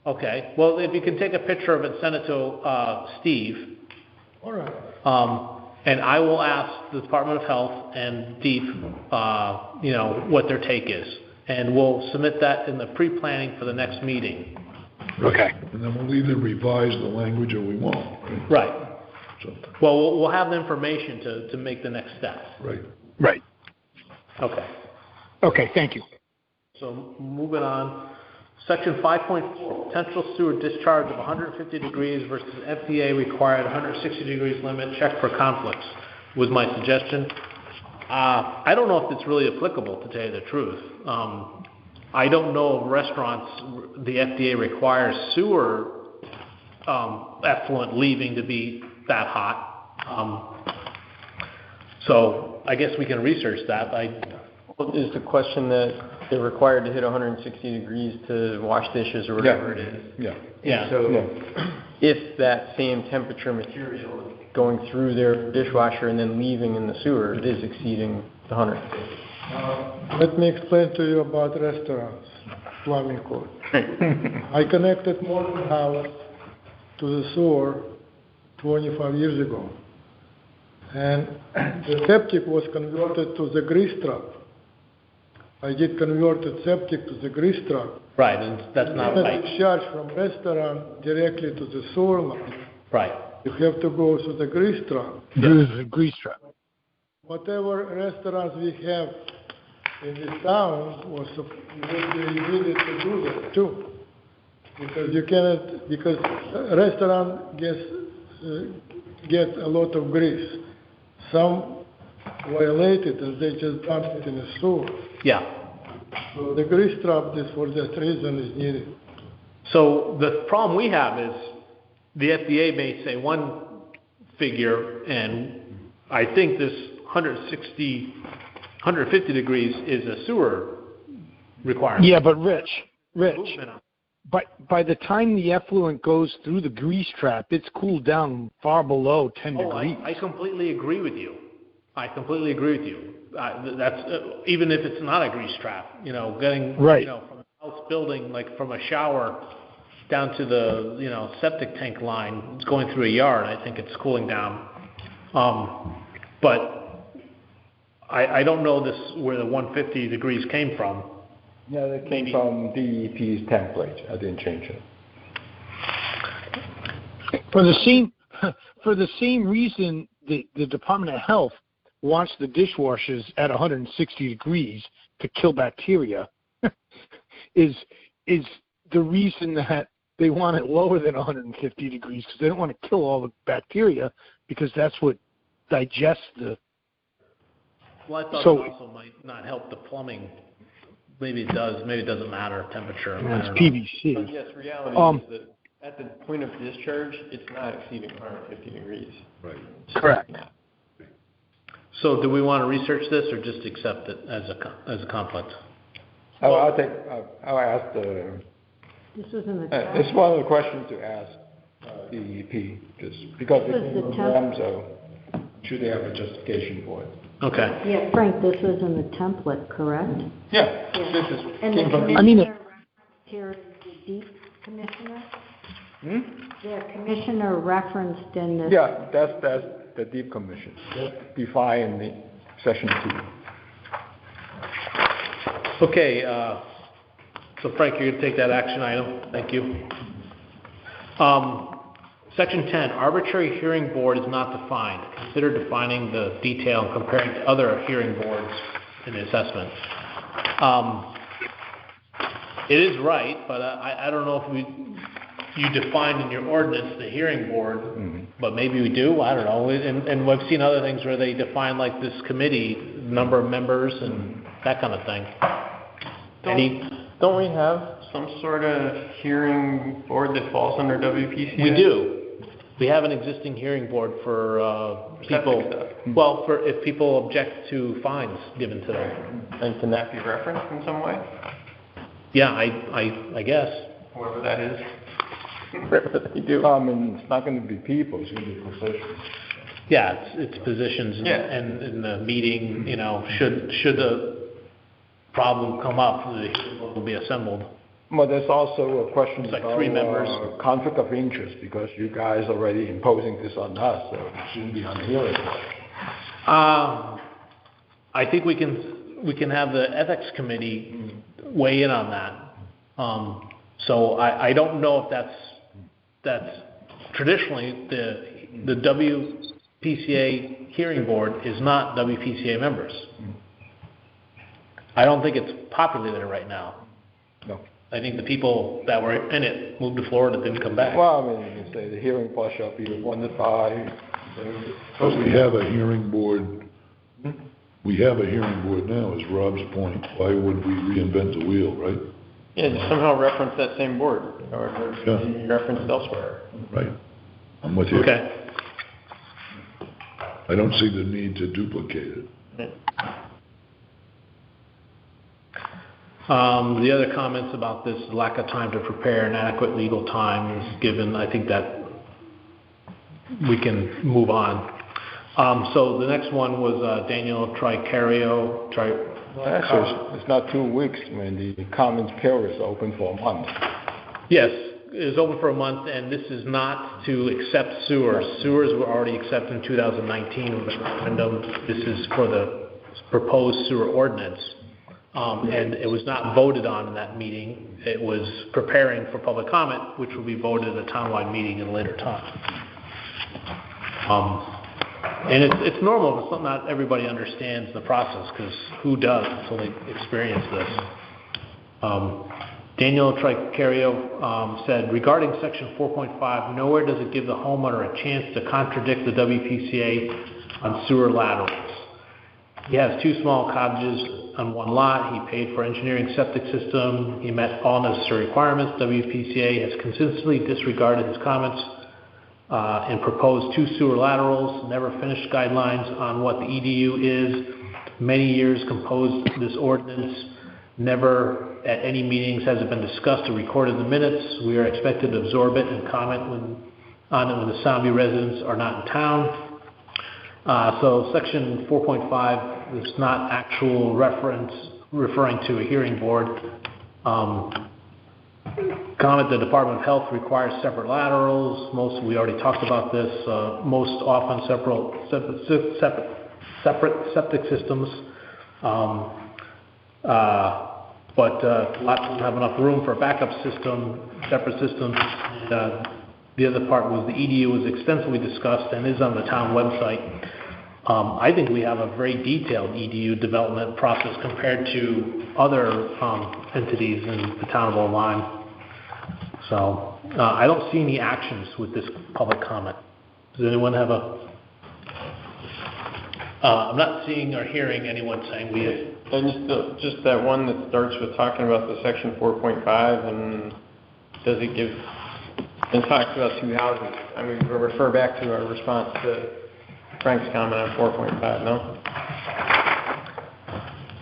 Okay, well, if you can take a picture of it, send it to Steve, All right. and I will ask the Department of Health and DEEP, what their take is. And we'll submit that in the pre-planning for the next meeting. Okay. And then we'll either revise the language or we won't. Right. So, Well, we'll have the information to make the next step. right. Right. Okay. Okay, thank you. So moving on, section 5.4, potential sewer discharge of 150 degrees versus FDA required 160 degrees limit, check for conflicts, was my suggestion. I don't know if it's really applicable, to tell you the truth. I don't know of restaurants, the FDA requires sewer effluent leaving to be that hot. So I guess we can research that. Is the question that they're required to hit 160 degrees to wash dishes or whatever it is? Yeah. So if that same temperature material is going through their dishwasher and then leaving in the sewer, it is exceeding the 150. Let me explain to you about restaurants, plumbing code. I connected Morton House to the sewer 25 years ago. And the septic was converted to the grease trap. I did converted septic to the grease trap. Right, and that's not And right. discharge from restaurant directly to the sewer line. Right. You have to go through the grease trap. This is a grease trap. Whatever restaurants we have in this town would be needed to do that too. Because you cannot, because restaurant get a lot of grease. Some violate it and they just dump it in the sewer. Yeah. So the grease trap is for that reason is needed. So the problem we have is the FDA may say one figure, and I think this 150 degrees is a sewer requirement. Yeah, but Rich, Movement on. by the time the effluent goes through the grease trap, it's cooled down far below 10 degrees. I completely agree with you. That's even if it's not a grease trap, getting Right. From a house building, like from a shower down to the septic tank line, it's going through a yard. I think it's cooling down. But I don't know where the 150 degrees came from. Yeah, that came from DEP's template. I didn't change it. For the same reason the Department of Health wants the dishwashers at 160 degrees to kill bacteria is the reason that they want it lower than 150 degrees because they don't want to kill all the bacteria because that's what digests the. Well, I thought So- it also might not help the plumbing. Maybe it does. Maybe it doesn't matter temperature. I It's don't know. PVC. But yes, reality is that at the point of discharge, it's not exceeding 150 degrees. Right. Correct. So do we want to research this or just accept it as a conflict? I'll ask the, This was in the. it's one of the questions to ask DEP, because This it's was the in them, so should they have a justification for it? Okay. Yeah, Frank, this was in the template, correct? Yeah, this is. And the came from commissioner here is the deep commissioner? Hmm? The commissioner referenced in this. Yeah, that's the deep commission, defined in the section 2. Okay, so Frank, you're going to take that action item. Thank you. Section 10, arbitrary hearing board is not defined. Consider defining the detail and comparing to other hearing boards in the assessment. It is right, but I don't know if you defined in your ordinance the hearing board, but maybe we do, I don't know. And we've seen other things where they define like this committee, number of members and that kind of thing. Don't we have some sort of hearing board that falls under WPCA? We do. We have an existing hearing board for people, well, for if people object to fines given to them. And can that be referenced in some way? Yeah, I guess. Whoever that is. Whatever they do. I mean, it's not going to be people, it's going to be positions. Yeah, it's positions and in the meeting, you know, should a problem come up, the hearing board will be assembled. Well, there's also a question It's like about 3 members. Conflict of interest, because you guys are already imposing this on us, so it shouldn't be on the hearing board. I think we can have the ethics committee weigh in on that. So I don't know if that's traditionally the WPCA hearing board is not WPCA members. I don't think it's populated right now. No. I think the people that were in it moved to Florida, didn't come back. Well, I mean, you can say the hearing board shall be appointed by. But we have a hearing board. We have a hearing board now, is Rob's point. Why would we reinvent the wheel, right? Yeah, just somehow reference that same board, or Yeah. reference elsewhere. Right. I'm with you. Okay. I don't see the need to duplicate it. The other comments about this lack of time to prepare and adequate legal time is given, I think that we can move on. So the next one was Daniel Tricario. Well, actually, it's not 2 weeks when the comments period is open for a month. Yes, it was open for a month, and this is not to accept sewers. Sewers were already accepted in 2019 with a referendum. This is for the proposed sewer ordinance. And it was not voted on in that meeting. It was preparing for public comment, which will be voted at a townwide meeting at a later time. And it's normal, but not everybody understands the process, because who does until they experience this. Daniel Tricario said, regarding section 4.5, nowhere does it give the homeowner a chance to contradict the WPCA on sewer laterals. He has 2 small cottages on 1 lot. He paid for engineering septic system. He met all necessary requirements. WPCA has consistently disregarded his comments and proposed 2 sewer laterals, never finished guidelines on what the EDU is. Many years composed this ordinance. Never at any meetings has it been discussed or recorded in the minutes. We are expected to absorb it and comment on it when the Soundview residents are not in town. So section 4.5 is not actual referring to a hearing board. Comment, the Department of Health requires separate laterals. We already talked about this. Most often separate septic systems. But lots don't have enough room for a backup system, separate systems. The other part was the EDU was extensively discussed and is on the town website. I think we have a very detailed EDU development process compared to other entities in the town of Old Lyme. So I don't see any actions with this public comment. Does anyone have I'm not seeing or hearing anyone saying we have. And just that one that starts with talking about the section 4.5, and does it give, and talks about 2 houses. I mean, we'll refer back to our response to Frank's comment on 4.5, no?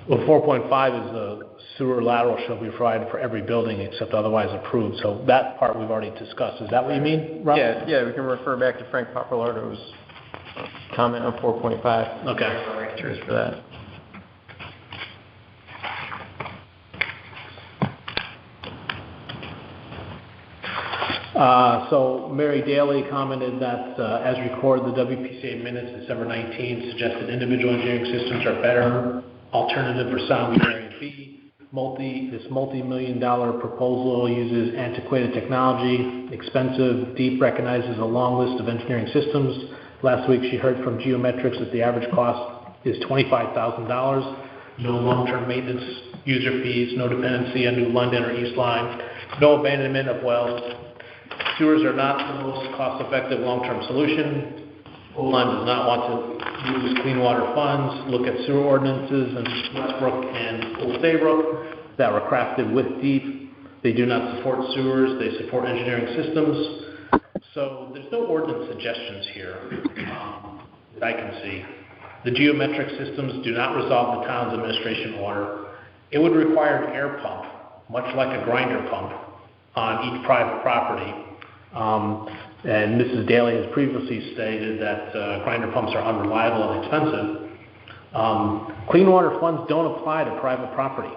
Well, 4.5 is the sewer lateral shall be provided for every building except otherwise approved. So that part we've already discussed. Is that what you mean, Rob? Yeah, we can refer back to Frank Papalardo's comment on 4.5. Okay. Cheers for that. So Mary Daly commented that, as recorded, the WPCA minutes December 19 suggested individual engineering systems are better alternative for sound area B. This multi-million-dollar proposal uses antiquated technology, expensive, deep, recognizes a long list of engineering systems. Last week she heard from Geometrics that the average cost is $25,000. No long-term maintenance, user fees, no dependency on New London or East Line, no abandonment of wells. Sewers are not the most cost-effective long-term solution. Old Line does not want to use clean water funds. Look at sewer ordinances in Westbrook and Old Saybrook that were crafted with deep. They do not support sewers. They support engineering systems. So there's no ordinance suggestions here that I can see. The geometric systems do not resolve the town's administration order. It would require an air pump, much like a grinder pump, on each private property. And Mrs. Daly has previously stated that grinder pumps are unreliable and expensive. Clean water funds don't apply to private property.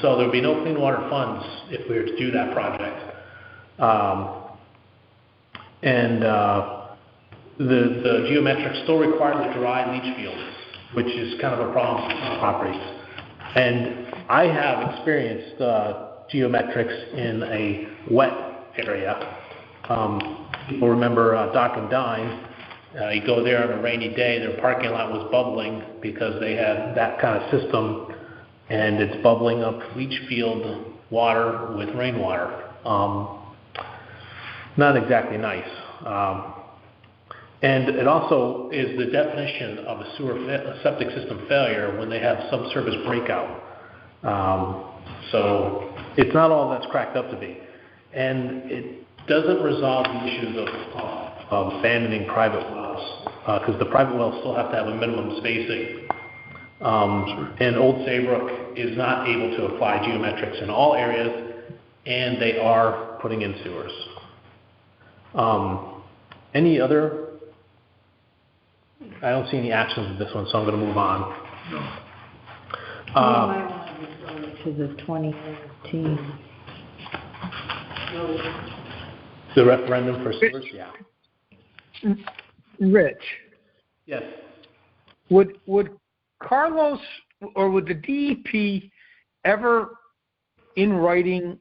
So there would be no clean water funds if we were to do that project. The geometric still requires a dry leach field, which is kind of a problem for some properties. And I have experienced geometrics in a wet area. People remember Dock and Dine. You go there on a rainy day, their parking lot was bubbling because they had that kind of system, and it's bubbling up leach field water with rainwater. Not exactly nice. And it also is the definition of a septic system failure when they have subsurface breakout. So it's not all that's cracked up to be. And it doesn't resolve the issues of abandoning private wells, because the private wells still have to have a minimum spacing. And Old Saybrook is not able to apply geometrics in all areas, and they are putting in sewers. Any other? I don't see any actions with this one, so I'm going to move on. You might want to refer to the 2018. The referendum for sewers? Yeah. Rich, Yes. would Carlos or would the DEP ever, in writing,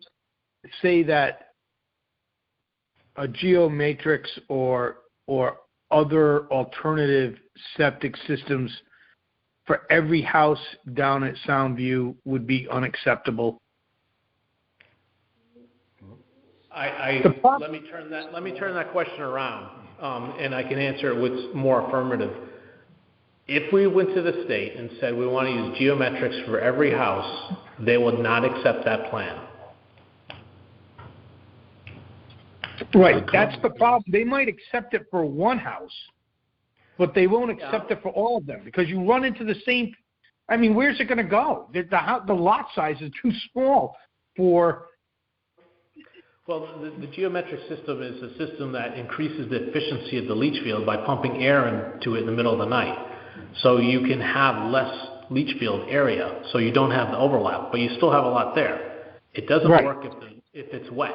say that a geomatrix or other alternative septic systems for every house down at Soundview would be unacceptable? Let me turn that question around, and I can answer it with more affirmative. If we went to the state and said we want to use geometrics for every house, they would not accept that plan. Right, that's the problem. They might accept it for one house, but they won't accept it for all of them, because you run into the same. I mean, where's it going to go? The lot size is too small for. Well, the geometric system is a system that increases the efficiency of the leach field by pumping air into it in the middle of the night. So you can have less leach field area, so you don't have the overlap, but you still have a lot there. It doesn't work if it's wet.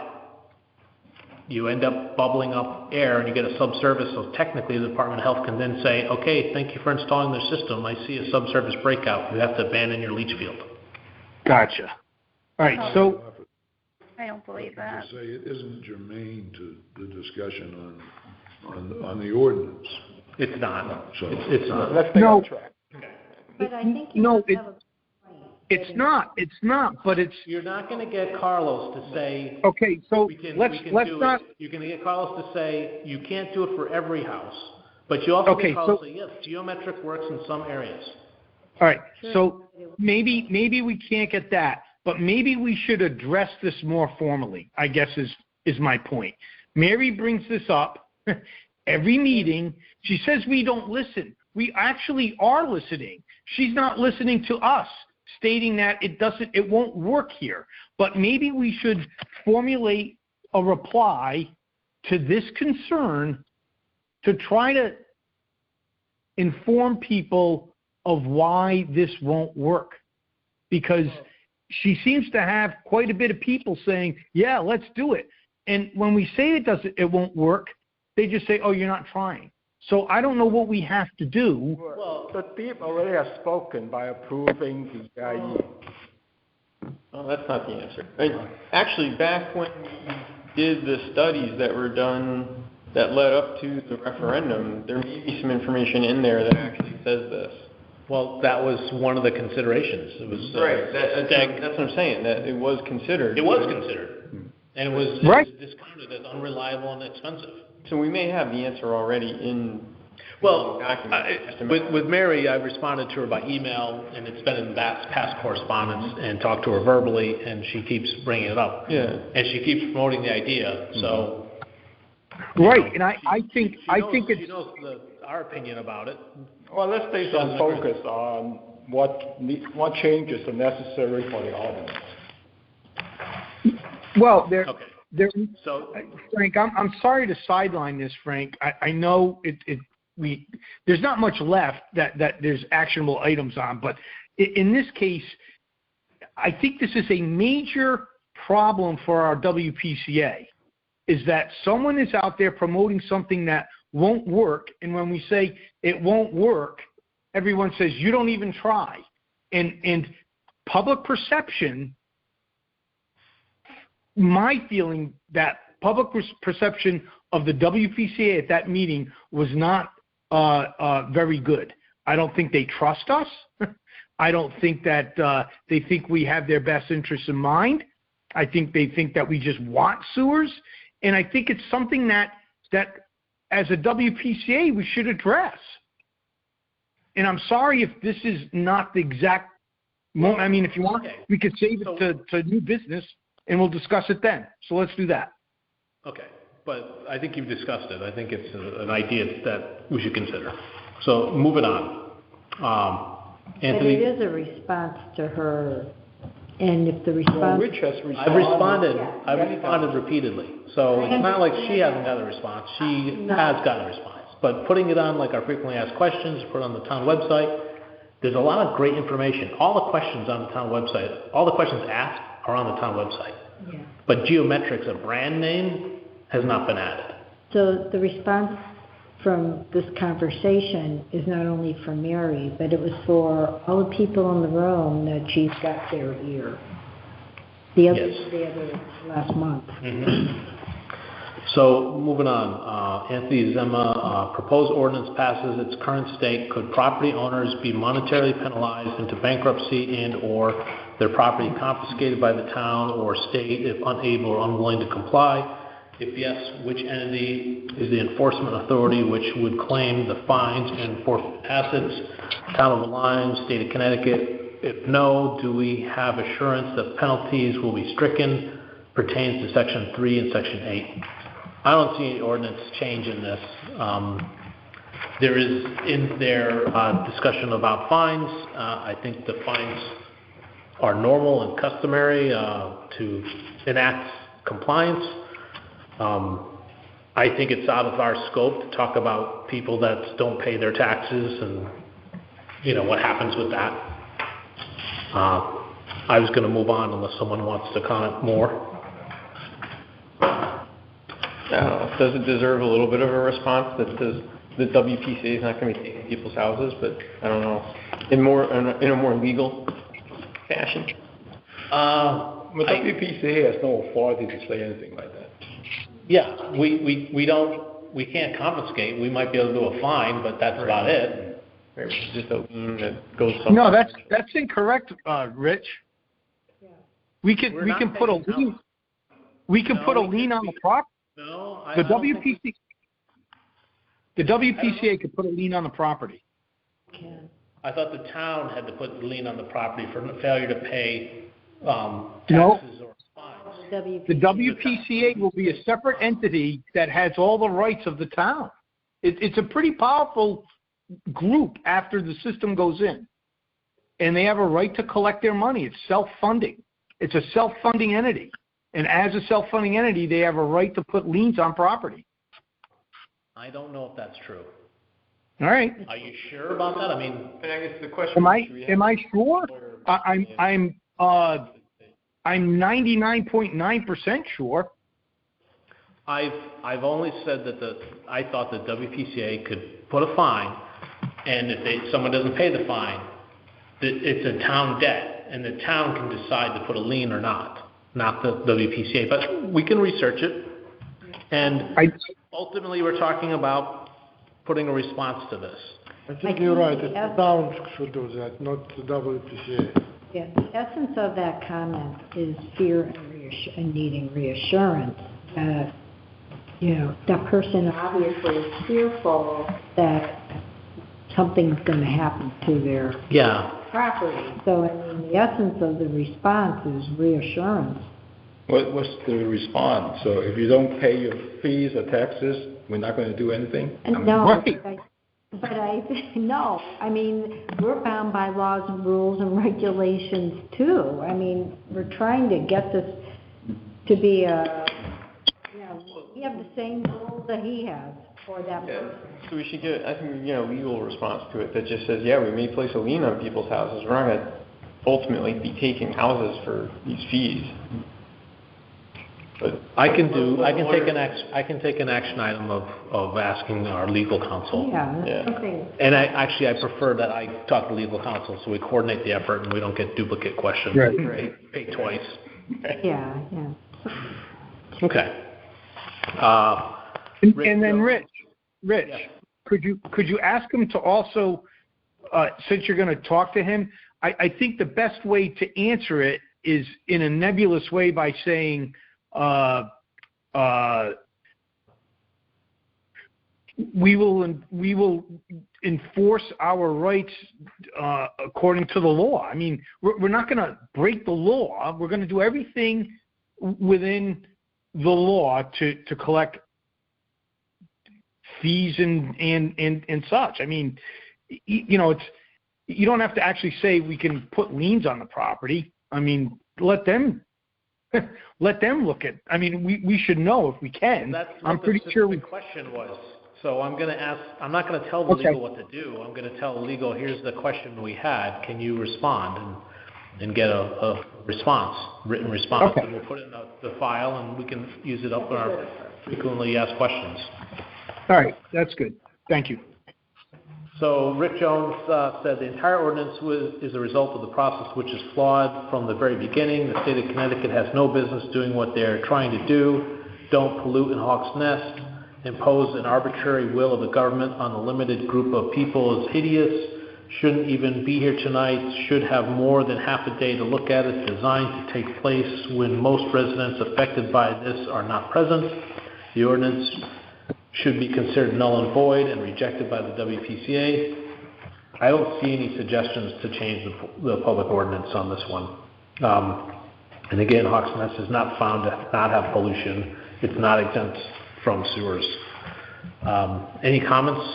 You end up bubbling up air and you get a subsurface, so technically the Department of Health can then say, okay, thank you for installing the system. I see a subsurface breakout. You have to abandon your leach field. Gotcha. All right, so. I don't believe that. Say it isn't germane to the discussion on the ordinance. It's not. So It's not. Let's stay on track. But I think you No, have a point. It's not, but it's. You're not going to get Carlos to say, Okay, so we can let's do not. it. You're going to get Carlos to say, you can't do it for every house. But you also get Carlos to say, yes, geometric works in some areas. All right, so maybe we can't get that, but maybe we should address this more formally, I guess is my point. Mary brings this up every meeting. She says we don't listen. We actually are listening. She's not listening to us. stating that it won't work here. But maybe we should formulate a reply to this concern to try to inform people of why this won't work. Because she seems to have quite a bit of people saying, yeah, let's do it. And when we say it won't work, they just say, oh, you're not trying. So I don't know what we have to do. Well, the DEEP already has spoken by approving the IE. Oh, that's not the answer. Actually, back when we did the studies that were done that led up to the referendum, there may be some information in there that actually says this. Well, that was one of the considerations. It was Right, that's what I'm saying, that it was considered. It was considered, and it was discounted as unreliable and expensive. So we may have the answer already in Well, the document. with Mary, I've responded to her by email, and it's been in past correspondence, and talked to her verbally, and she keeps bringing it up. Yeah. And she keeps promoting the idea, so. Right, and I think it's... She knows our opinion about it. Well, let's stay on focus on what changes are necessary for the ordinance. Well, So, Frank, I'm sorry to sideline this, Frank. I know there's not much left that there's actionable items on, but in this case, I think this is a major problem for our WPCA, is that someone is out there promoting something that won't work, and when we say it won't work, everyone says, you don't even try. And public perception, my feeling that public perception of the WPCA at that meeting was not very good. I don't think they trust us. I don't think that they think we have their best interests in mind. I think they think that we just want sewers. And I think it's something that as a WPCA we should address. And I'm sorry if this is not the exact moment. I mean, if you want, we could save it to new business, and we'll discuss it then. So let's do that. okay, but I think you've discussed it. I think it's an idea that we should consider. So moving on. Anthony? But it is a response to her, and if the response... Rich has responded. I've responded repeatedly. So it's not like she hasn't got a response. She has got a response. But putting it on like our frequently asked questions, put it on the town website, there's a lot of great information. All the questions on the town website, all the questions asked are on the town website. Yeah. But Geometrics, a brand name, has not been added. So the response from this conversation is not only for Mary, but it was for all the people in the room that she's got their ear. The other last month. Mm-hmm. So moving on, Anthony Zema, proposed ordinance passes its current state. Could property owners be monetarily penalized into bankruptcy and or their property confiscated by the town or state if unable or unwilling to comply? If yes, which entity is the enforcement authority which would claim the fines and forfeit assets? Town of Lyme, State of Connecticut. If no, do we have assurance that penalties will be stricken? Pertains to Section 3 and Section 8. I don't see any ordinance change in this. There is in there discussion about fines. I think the fines are normal and customary to enact compliance. I think it's out of our scope to talk about people that don't pay their taxes and, you know, what happens with that. I was going to move on unless someone wants to comment more. I don't know. Does it deserve a little bit of a response that says the WPCA is not going to be taking people's houses, but I don't know, in a more legal fashion? But WPCA has no authority to say anything like that. Yeah, we can't confiscate. We might be able to do a fine, but that's about it. Right, just a lien that goes somewhere. No, that's incorrect, Rich. Yeah. We can put a lien. We can put a lien on the property. No, The WPCA could put a lien on the property. I thought the town had to put a lien on the property for failure to pay taxes No. or fines. The WPCA will be a separate entity that has all the rights of the town. It's a pretty powerful group after the system goes in. and they have a right to collect their money. It's self-funding. It's a self-funding entity. And as a self-funding entity, they have a right to put liens on property. I don't know if that's true. All right. Are you sure about that? I mean, And I guess the question Am I sure? I'm 99.9% sure. I've only said that I thought the WPCA could put a fine, and if someone doesn't pay the fine, that it's a town debt, and the town can decide to put a lien or not the WPCA. But we can research it, and ultimately we're talking about putting a response to this. I think you're right, the town should do that, not the WPCA. Yeah, the essence of that comment is fear and needing reassurance that, that person obviously is fearful that something's going to happen to their property. So, I mean, the essence of the response is reassurance. What's the response? So if you don't pay your fees or taxes, we're not going to do anything? No, no. I mean, we're bound by laws and rules and regulations too. I mean, we're trying to get this to be we have the same rules that he has for that person. So we should get, I think, legal response to it that just says, we may place a lien on people's houses. We're not going to ultimately be taking houses for these fees. But I can take an action item of asking our legal counsel. Okay. And I prefer that I talk to legal counsel so we coordinate the effort and we don't get duplicate questions. Right. Pay twice. Yeah. Okay. And then Rich, could you ask him to also, since you're going to talk to him, I think the best way to answer it is in a nebulous way by saying, we will enforce our rights according to the law. I mean, we're not going to break the law. We're going to do everything within the law to collect fees and such. I mean, you don't have to actually say we can put liens on the property. I mean, let them look at. I mean, we should know if we can. I'm pretty sure the question was. So I'm going to ask. I'm not going to tell the legal what to do. I'm going to tell the legal, here's the question we had. Can you respond and get a response, written response, and we'll put it in the file and we can use it up in our frequently asked questions. All right, that's good. Thank you. So Rick Jones said the entire ordinance is a result of the process which is flawed from the very beginning. The state of Connecticut has no business doing what they're trying to do. Don't pollute in Hawk's Nest. Impose an arbitrary will of the government on a limited group of people is hideous. Shouldn't even be here tonight. Should have more than half a day to look at it. Designed to take place when most residents affected by this are not present. The ordinance should be considered null and void and rejected by the WPCA. I don't see any suggestions to change the public ordinance on this one. And again, Hawks Nest is not found to not have pollution. It's not exempt from sewers. Any comments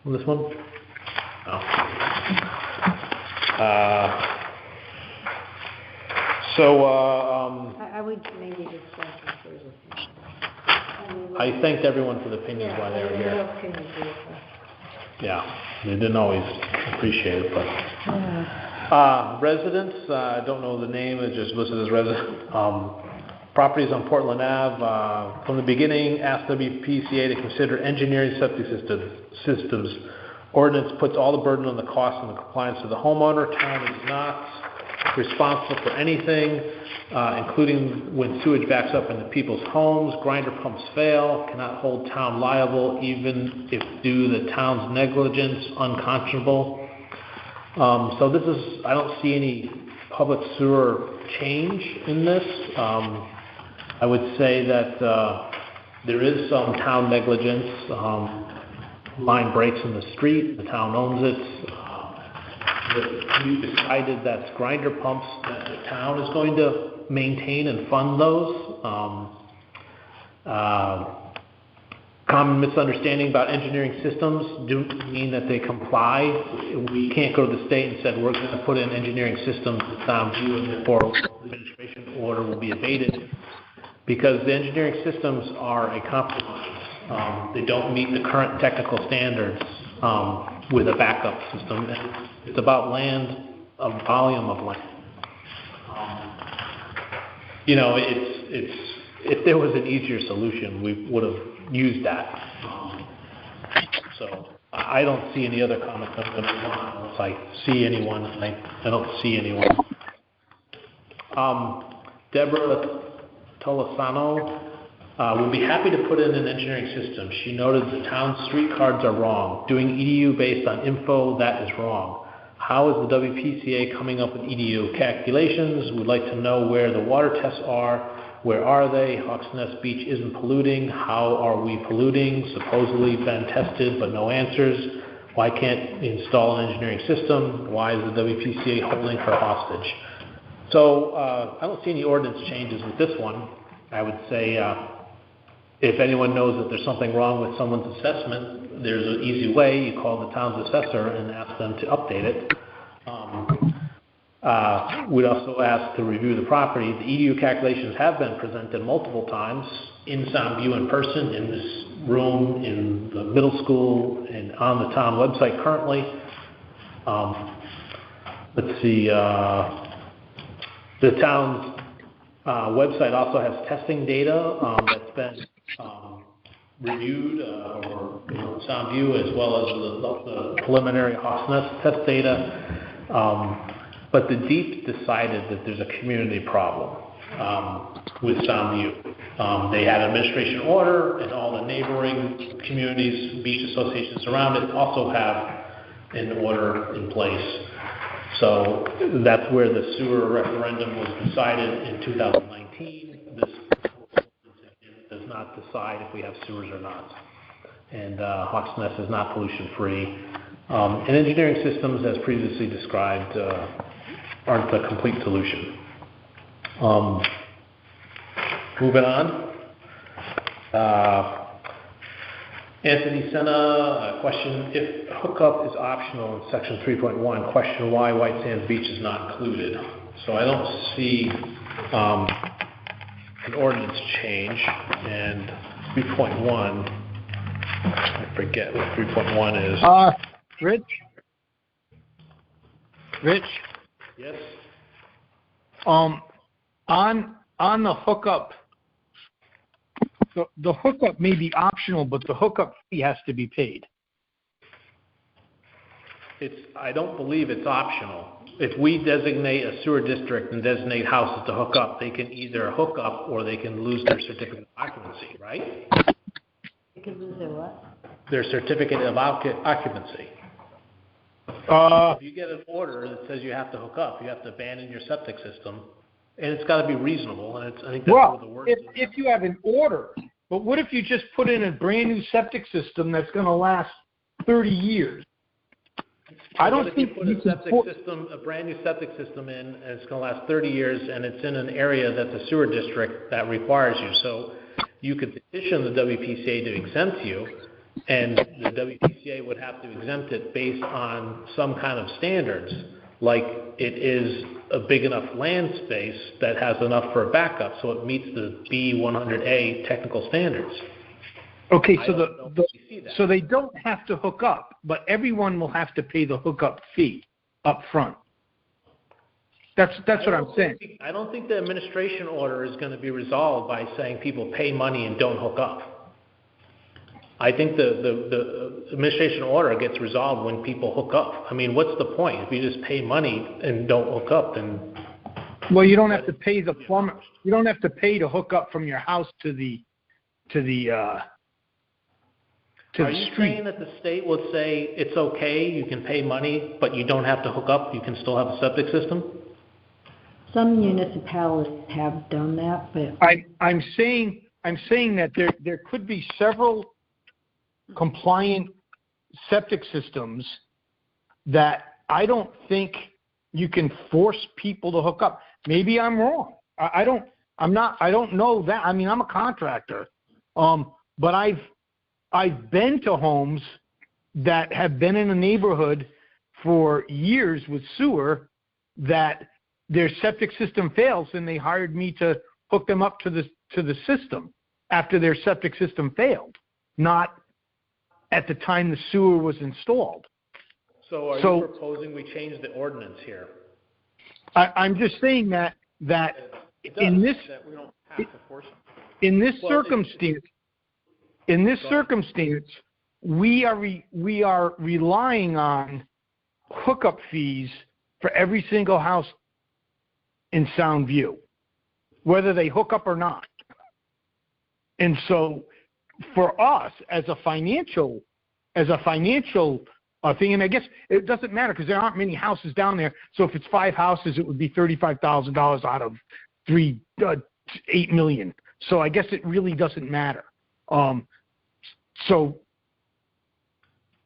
on this one? No. I would maybe discuss this. I thanked everyone for the opinions while they were here. Yeah, they didn't always appreciate it, but residents, I don't know the name, it's just listed as resident. Properties on Portland Ave, from the beginning, asked WPCA to consider engineering septic systems. Ordinance puts all the burden on the cost and the compliance of the homeowner. Town is not responsible for anything, including when sewage backs up into people's homes. Grinder pumps fail, cannot hold town liable, even if due to the town's negligence, unconscionable. So this is, I don't see any public sewer change in this. I would say that there is some town negligence. Line breaks in the street, the town owns it. We decided that grinder pumps, that the town is going to maintain and fund those. common misunderstanding about engineering systems do mean that they comply. We can't go to the state and said, we're going to put in engineering systems that sound due and therefore the administration order will be abated, because the engineering systems are a compromise. They don't meet the current technical standards with a backup system. And it's about land, a volume of land. If there was an easier solution, we would have used that. So I don't see any other comments unless I see anyone. I don't see anyone. Deborah Tolosano would be happy to put in an engineering system. She noted the town's street cards are wrong. Doing EDU based on info, that is wrong. How is the WPCA coming up with EDU calculations? We'd like to know where the water tests are. Where are they? Hawks Nest Beach isn't polluting. How are we polluting? Supposedly been tested, but no answers. Why can't we install an engineering system? Why is the WPCA holding her hostage? So I don't see any ordinance changes with this one. I would say if anyone knows that there's something wrong with someone's assessment, there's an easy way. You call the town's assessor and ask them to update it. We'd also ask to review the property. The EDU calculations have been presented multiple times in Soundview in person, in this room, in the middle school, and on the town website currently. Let's see. The town's website also has testing data that's been reviewed, or Soundview, as well as the preliminary Hawks Nest test data. But the Deep decided that there's a community problem with Soundview. They had an administration order, and all the neighboring communities, beach associations around it, also have an order in place. So that's where the sewer referendum was decided in 2019. This does not decide if we have sewers or not. And Hawks Nest is not pollution-free. And engineering systems, as previously described, aren't the complete solution. Moving on. Anthony Senna, question, if hookup is optional in section 3.1, question why White Sands Beach is not included. So I don't see an ordinance change, and 3.1, I forget what 3.1 is. Rich? Yes? On the hookup, the hookup may be optional, but the hookup fee has to be paid. I don't believe it's optional. If we designate a sewer district and designate houses to hook up, they can either hook up or they can lose their certificate of occupancy, right? They could lose their what? Their certificate of occupancy. If you get an order that says you have to hook up, you have to abandon your septic system, and it's got to be reasonable. And I think that's where the word. If you have an order, but what if you just put in a brand new septic system that's going to last 30 years? I don't think you put a brand new septic system in, and it's going to last 30 years, and it's in an area that's a sewer district that requires you. So you could petition the WPCA to exempt you, and the WPCA would have to exempt it based on some kind of standards, like it is a big enough land space that has enough for a backup, so it meets the B100A technical standards. Okay, so they don't have to hook up, but everyone will have to pay the hookup fee up front. That's what I'm saying. I don't think the administration order is going to be resolved by saying people pay money and don't hook up. I think the administration order gets resolved when people hook up. I mean, what's the point? If you just pay money and don't hook up, then... Well, you don't have to pay the plumber. You don't have to pay to hook up from your house to the street. Are you saying that the state would say it's okay, you can pay money, but you don't have to hook up, you can still have a septic system? Some municipalities have done that, but I'm saying that there could be several compliant septic systems that I don't think you can force people to hook up. Maybe I'm wrong. I don't know that. I mean, I'm a contractor, but I've been to homes that have been in a neighborhood for years with sewer that their septic system fails, and they hired me to hook them up to the system after their septic system failed, not at the time the sewer was installed. So are you proposing we change the ordinance here? I'm just saying that in this That we don't have to force them. in this circumstance, we are relying on hookup fees for every single house in Sound View, whether they hook up or not. And so, for us as a financial thing, and I guess it doesn't matter because there aren't many houses down there. So if it's 5 houses, it would be $35,000 out of $8 million. So I guess it really doesn't matter. So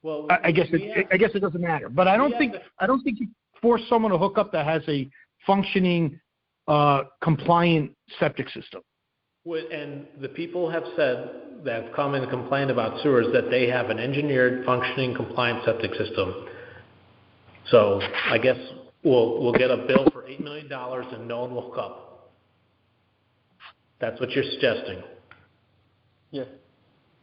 Well, I guess it doesn't matter. But I don't think you force someone to hook up that has a functioning, compliant septic system. And the people have said that have come in and complained about sewers that they have an engineered, functioning, compliant septic system. So I guess we'll get a bill for $8 million and no one will hook up. That's what you're suggesting. Yeah.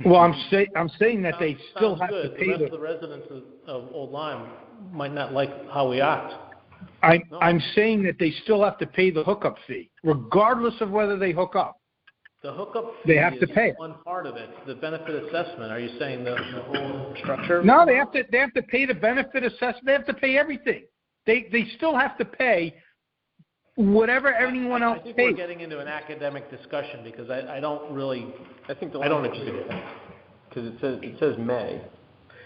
Well, I'm saying that they still have to pay the rest of the residents of Old Lyme might not like how we act. I'm saying that they still have to pay the hookup fee, regardless of whether they hook up. The hookup fee They have to pay it. is one part of it. The benefit assessment. Are you saying the whole structure? No, they have to pay the benefit assessment. They have to pay everything. They still have to pay whatever anyone else I think pays. we're getting into an academic discussion because I don't really. I think the I don't language is agree. because it says may.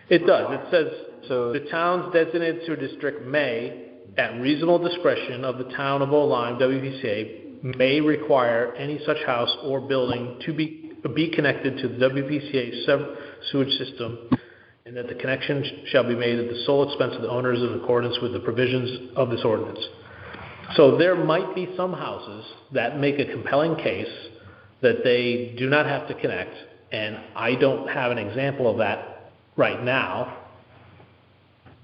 It does. It says So the town's designated sewer district may, at reasonable discretion of the town of Old Lyme, WPCA, may require any such house or building to be connected to the WPCA sewage system, and that the connection shall be made at the sole expense of the owners in accordance with the provisions of this ordinance. So there might be some houses that make a compelling case that they do not have to connect, and I don't have an example of that right now,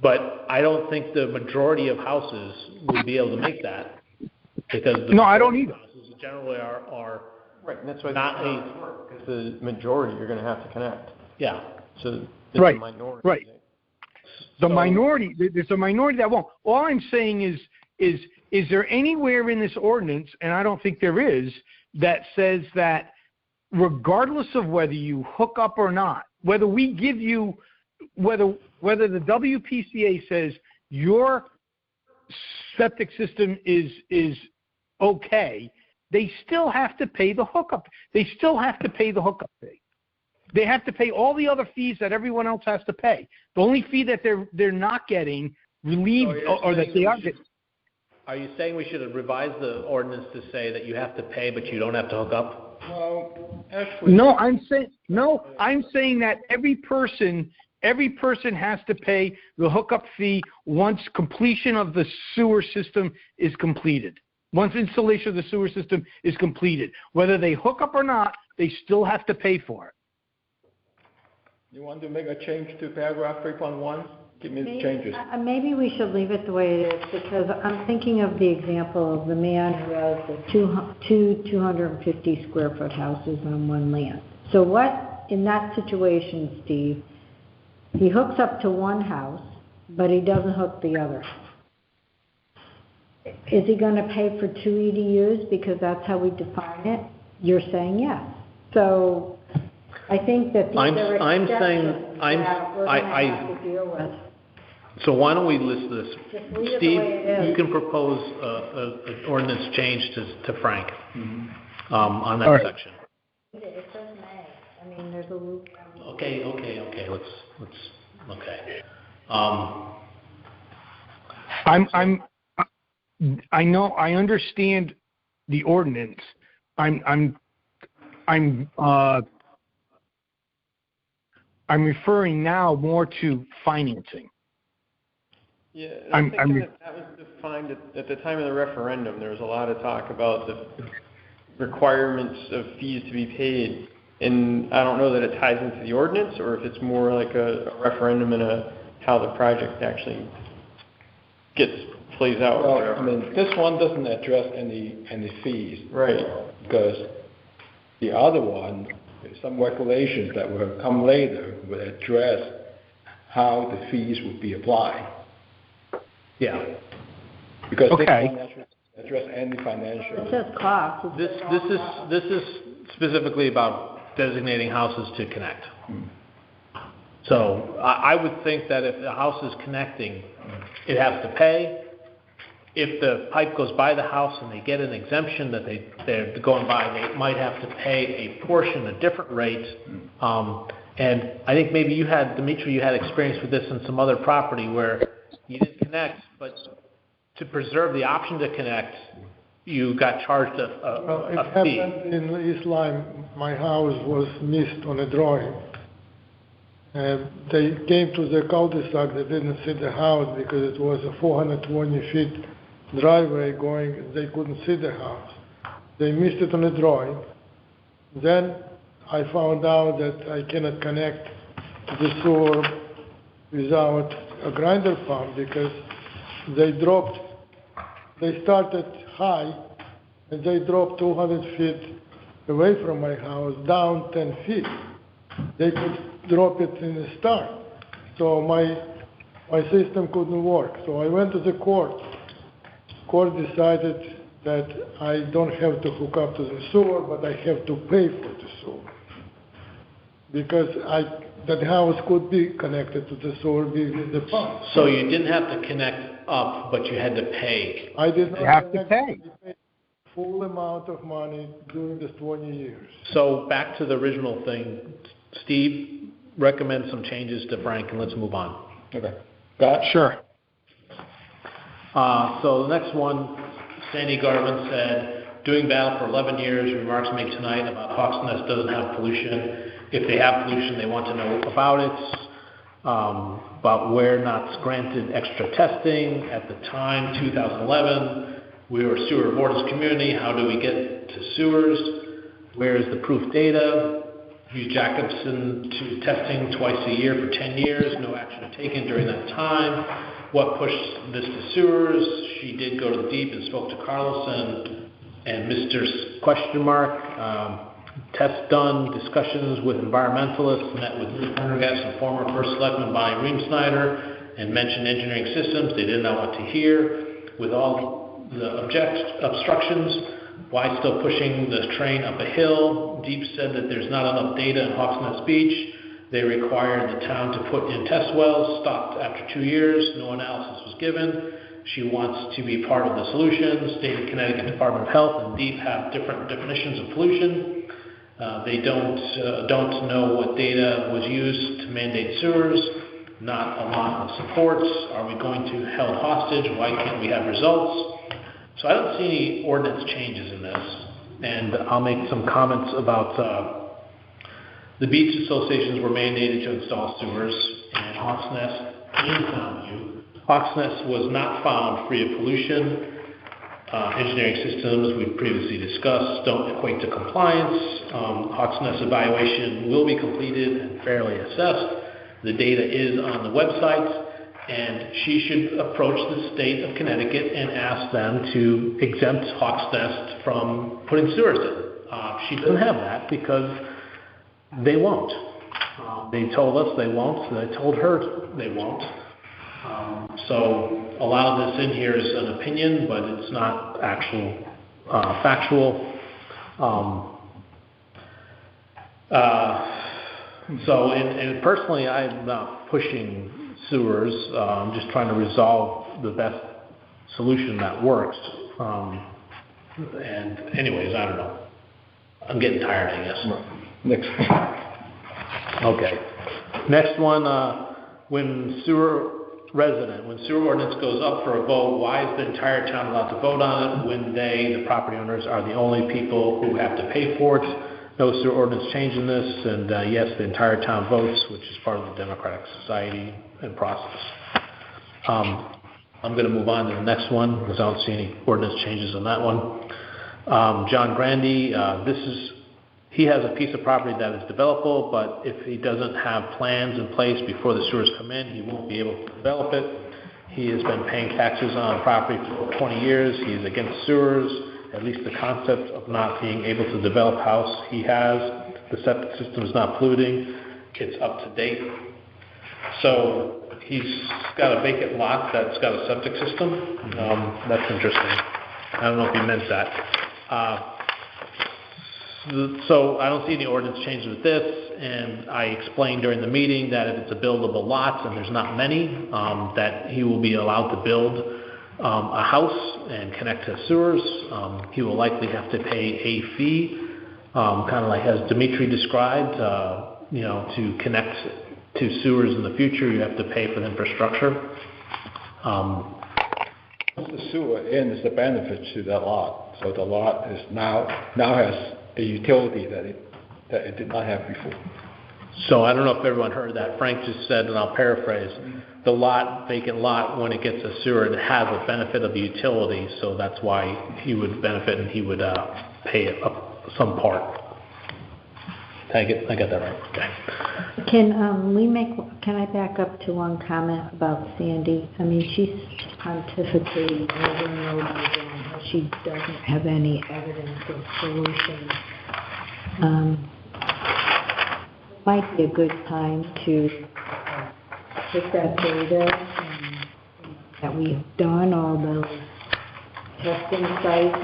but I don't think the majority of houses would be able to make that, because I don't either. Houses generally are right, and that's why not because the majority you're going to have to connect. yeah. So Right, the minority. right. The minority, there's a minority that won't. All I'm saying is there anywhere in this ordinance, and I don't think there is, that says that regardless of whether you hook up or not, whether we give you, whether the WPCA says your septic system is okay, they still have to pay the hookup. They still have to pay the hookup fee. They have to pay all the other fees that everyone else has to pay. The only fee that they're not getting relieved or that they are getting. Are you saying we should revise the ordinance to say that you have to pay but you don't have to hook up? Well, actually. No, I'm saying that every person has to pay the hookup fee once completion of the sewer system is completed. Once installation of the sewer system is completed. Whether they hook up or not, they still have to pay for it. You want to make a change to paragraph 3.1? Give me the changes. Maybe we should leave it the way it is, because I'm thinking of the example of the man who has the two 250 square foot houses on one land. So what, in that situation, Steve, he hooks up to one house, but he doesn't hook the other house. Is he going to pay for 2 EDUs because that's how we define it? You're saying yes. So I think that these are I'm saying that we're going to have to deal with. So why don't we list this? Just leave it the Steve, way it is. you can propose an ordinance change to Frank on that All right. section. It says may. I mean, there's a loop. Okay. Let's okay. I know, I understand the ordinance. I'm referring now more to financing. Yeah, and I'm thinking that was defined at the time of the referendum. There was a lot of talk about the requirements of fees to be paid, And I don't know that it ties into the ordinance, or if it's more like a referendum and how the project actually plays out. Well, Whatever. I mean, this one doesn't address any fees. Right. Because the other one, some regulations that will come later will address how the fees would be applied. Yeah. Because this Okay. one actually address any It financial. says cost. This is specifically about designating houses to connect. So I would think that if the house is connecting, it has to pay. If the pipe goes by the house and they get an exemption that they're going by, they might have to pay a portion, a different rate. And I think maybe Dimitri, you had experience with this in some other property where you didn't connect, but to preserve the option to connect, you got charged Well, it a fee. happened in East Lyme. My house was missed on a drawing. And they came to the cul-de-sac, they didn't see the house because it was a 420 feet driveway going, they couldn't see the house. They missed it on the drawing. Then I found out that I cannot connect to the sewer without a grinder pump because they started high and they dropped 200 feet away from my house, down 10 feet. They could drop it in the start. So my system couldn't work. So I went to the court. Court decided that I don't have to hook up to the sewer, but I have to pay for the sewer. Because that house could be connected to the sewer with the pump. So you didn't have to connect up, but you had to pay. I did not You have to connect. pay. I paid full amount of money during this 20 years. So back to the original thing, Steve, recommend some changes to Frank, and let's move on. Okay. Got it? Sure. So the next one, Sandy Garvin said, doing battle for 11 years, remarks made tonight about Hawks Nest doesn't have pollution. If they have pollution, they want to know about it, about where not granted extra testing. At the time, 2011, we were a sewer borders community. How do we get to sewers? Where is the proof data? Hugh Jacobson to testing twice a year for 10 years, no action taken during that time. What pushed this to sewers? She did go to the deep and spoke to Carlson and Mr. Question Mark. Tests done, discussions with environmentalists, met with Ruth Pendergast and former First Selectman Bonnie Reemsnyder, and mentioned engineering systems. They did not want to hear. With all the obstructions, why still pushing the train up a hill? Deep said that there's not enough data in Hawks Nest Beach. They required the town to put in test wells, stopped after 2 years, no analysis was given. She wants to be part of the solution. State of Connecticut Department of Health and DEEP have different definitions of pollution. They don't know what data was used to mandate sewers, not a lot of supports. Are we going to held hostage? Why can't we have results? So I don't see any ordinance changes in this, and I'll make some comments about the beach associations were mandated to install sewers, and Hawks Nest in Townview. Hawks Nest was not found free of pollution. Engineering systems we previously discussed don't equate to compliance. Hawks Nest evaluation will be completed and fairly assessed. The data is on the website, and she should approach the state of Connecticut and ask them to exempt Hawks Nest from putting sewers in. She doesn't have that because they won't. They told us they won't, so they told her they won't. So a lot of this in here is an opinion, but it's not actual factual. And personally, I'm not pushing sewers. I'm just trying to resolve the best solution that works. And anyways, I don't know. I'm getting tired, I guess. Next. Okay. Next one, when sewer ordinance goes up for a vote, why is the entire town allowed to vote on it when they, the property owners, are the only people who have to pay for it? No sewer ordinance changing this, and yes, the entire town votes, which is part of the democratic society and process. I'm going to move on to the next one because I don't see any ordinance changes on that one. John Grandy, this is he has a piece of property that is developable, but if he doesn't have plans in place before the sewers come in, he won't be able to develop it. He has been paying taxes on property for 20 years. He is against sewers, at least the concept of not being able to develop house he has. The septic system is not polluting. It's up to date. So he's got a vacant lot that's got a septic system. That's interesting. I don't know if he meant that. So I don't see any ordinance changes with this, and I explained during the meeting that if it's a buildable lot, and there's not many, that he will be allowed to build a house and connect to sewers. He will likely have to pay a fee, kind of like as Dimitri described, to connect to sewers in the future, you have to pay for the infrastructure. The sewer ends the benefit to the lot, so the lot is now has a utility that it did not have before. So I don't know if everyone heard that. Frank just said, and I'll paraphrase, the vacant lot, when it gets a sewer, it has a benefit of the utility, so that's why he would benefit and he would pay some part. I got that right. Okay. Can I back up to one comment about Sandy? I mean, she's pontificating over and over again how she doesn't have any evidence of solution. Might be a good time to take that data that we've done, all those testing sites,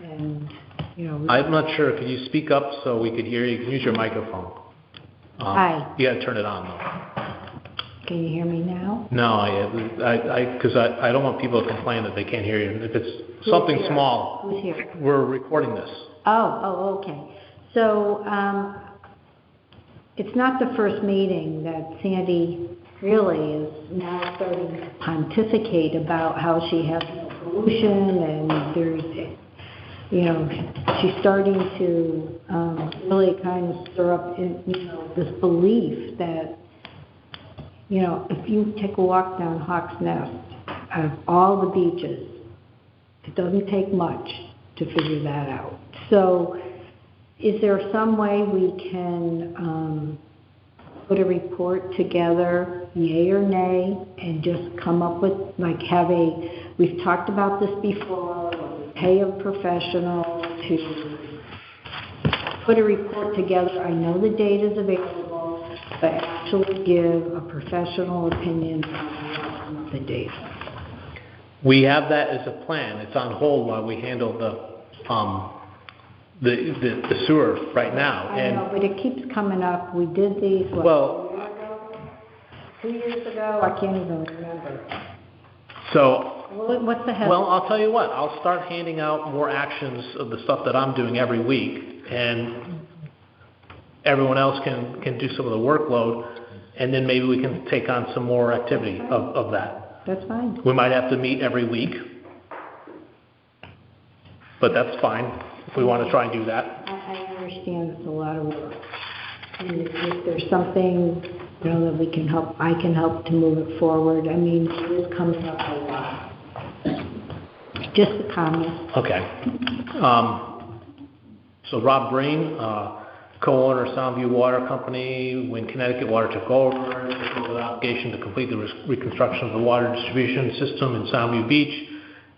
and I'm not sure. Could you speak up so we could hear you? You can use your microphone. Hi. You got to turn it on, though. Can you hear me now? No, because I don't want people to complain that they can't hear you. If it's something small, Who's here? we're recording this. Oh, okay. So it's not the first meeting that Sandy really is now starting to pontificate about how she has no pollution, and there's, she's starting to really kind of stir up, this belief that, if you take a walk down Hawk's Nest, out of all the beaches, it doesn't take much to figure that out. So is there some way we can put a report together, yay or nay, and just come up with, we've talked about this before, pay a professional to put a report together. I know the data is available, but actually give a professional opinion on the data. We have that as a plan. It's on hold while we handle the sewer right now. I know, but it keeps coming up. We did these, a year ago? 2 years ago? I can't even remember. So, what's the headline? well, I'll tell you what. I'll start handing out more actions of the stuff that I'm doing every week, and everyone else can do some of the workload, and then maybe we can take on some more activity of that. That's fine. We might have to meet every week, but that's fine if we want to try and do that. I understand it's a lot of work. And if there's something, that we can help, I can help to move it forward. I mean, it is coming up a lot. Just a comment. Okay. So Rob Breen, co-owner of Soundview Water Company, when Connecticut Water took over the obligation to complete the reconstruction of the water distribution system in Soundview Beach.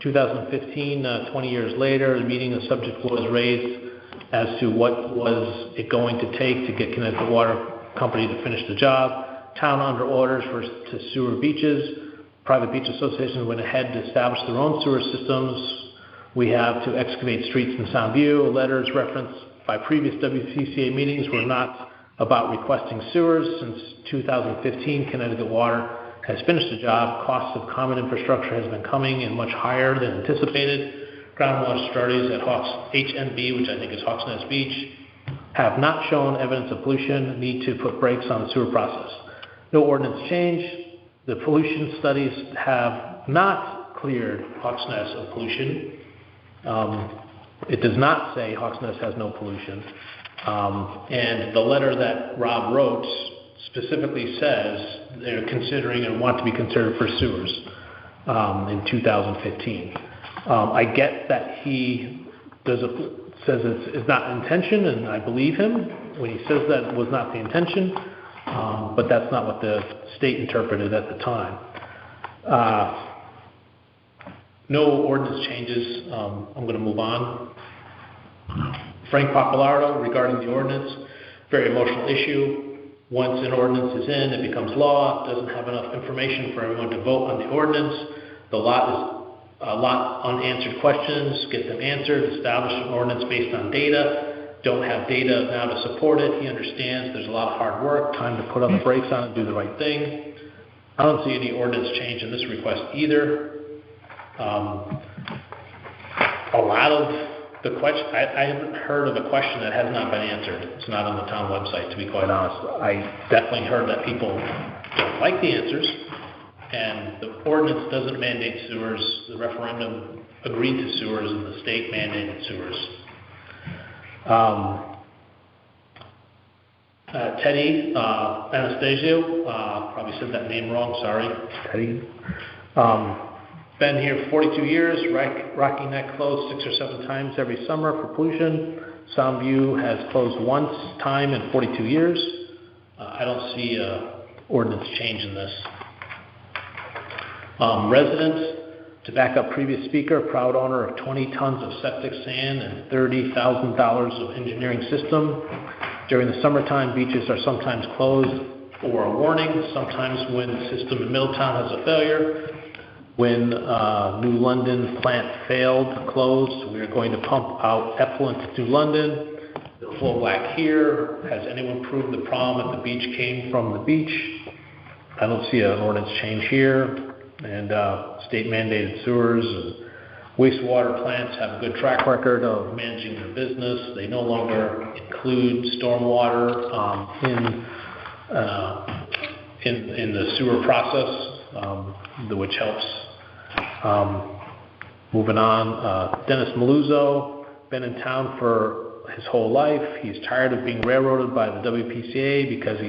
2015, 20 years later, the meeting, the subject was raised as to what was it going to take to get Connecticut Water Company to finish the job. Town under orders to sewer beaches. Private beach associations went ahead to establish their own sewer systems. We have to excavate streets in Soundview. Letters referenced by previous WPCA meetings were not about requesting sewers. Since 2015, Connecticut Water has finished the job. Cost of common infrastructure has been coming in much higher than anticipated. Groundwater studies at HNB, which I think is Hawks Nest Beach, have not shown evidence of pollution. Need to put brakes on the sewer process. No ordinance change. The pollution studies have not cleared Hawks Nest of pollution. It does not say Hawks Nest has no pollution. And the letter that Rob wrote specifically says they're considering and want to be considered for sewers in 2015. I get that he does says it's not intention, and I believe him when he says that it was not the intention, but that's not what the state interpreted at the time. No ordinance changes. I'm going to move on. Frank Pappalardo, regarding the ordinance, very emotional issue. Once an ordinance is in, it becomes law. Doesn't have enough information for everyone to vote on the ordinance. A lot unanswered questions. Get them answered. Establish an ordinance based on data. Don't have data now to support it. He understands there's a lot of hard work. Time to put on the brakes on it, do the right thing. I don't see any ordinance change in this request either. A lot of the question, I haven't heard of a question that has not been answered. It's not on the town website, to be quite honest. I definitely heard that people don't like the answers, and the ordinance doesn't mandate sewers. The referendum agreed to sewers, and the state mandated sewers. Teddy Anastasio, probably said that name wrong, sorry, Teddy. Been here for 42 years, Rocky Neck closed 6 or 7 times every summer for pollution. Soundview has closed once time in 42 years. I don't see an ordinance change in this. Residents, to back up previous speaker, proud owner of 20 tons of septic sand and $30,000 of engineering system. During the summertime, beaches are sometimes closed for a warning, sometimes when the system in Middletown has a failure. When New London plant failed, closed, we are going to pump out effluent to New London. It'll flow back here. Has anyone proved the problem at the beach came from the beach? I don't see an ordinance change here. And state mandated sewers and wastewater plants have a good track record of managing their business. They no longer include stormwater in the sewer process, which helps. Moving on, Dennis Maluzzo, been in town for his whole life. He's tired of being railroaded by the WPCA because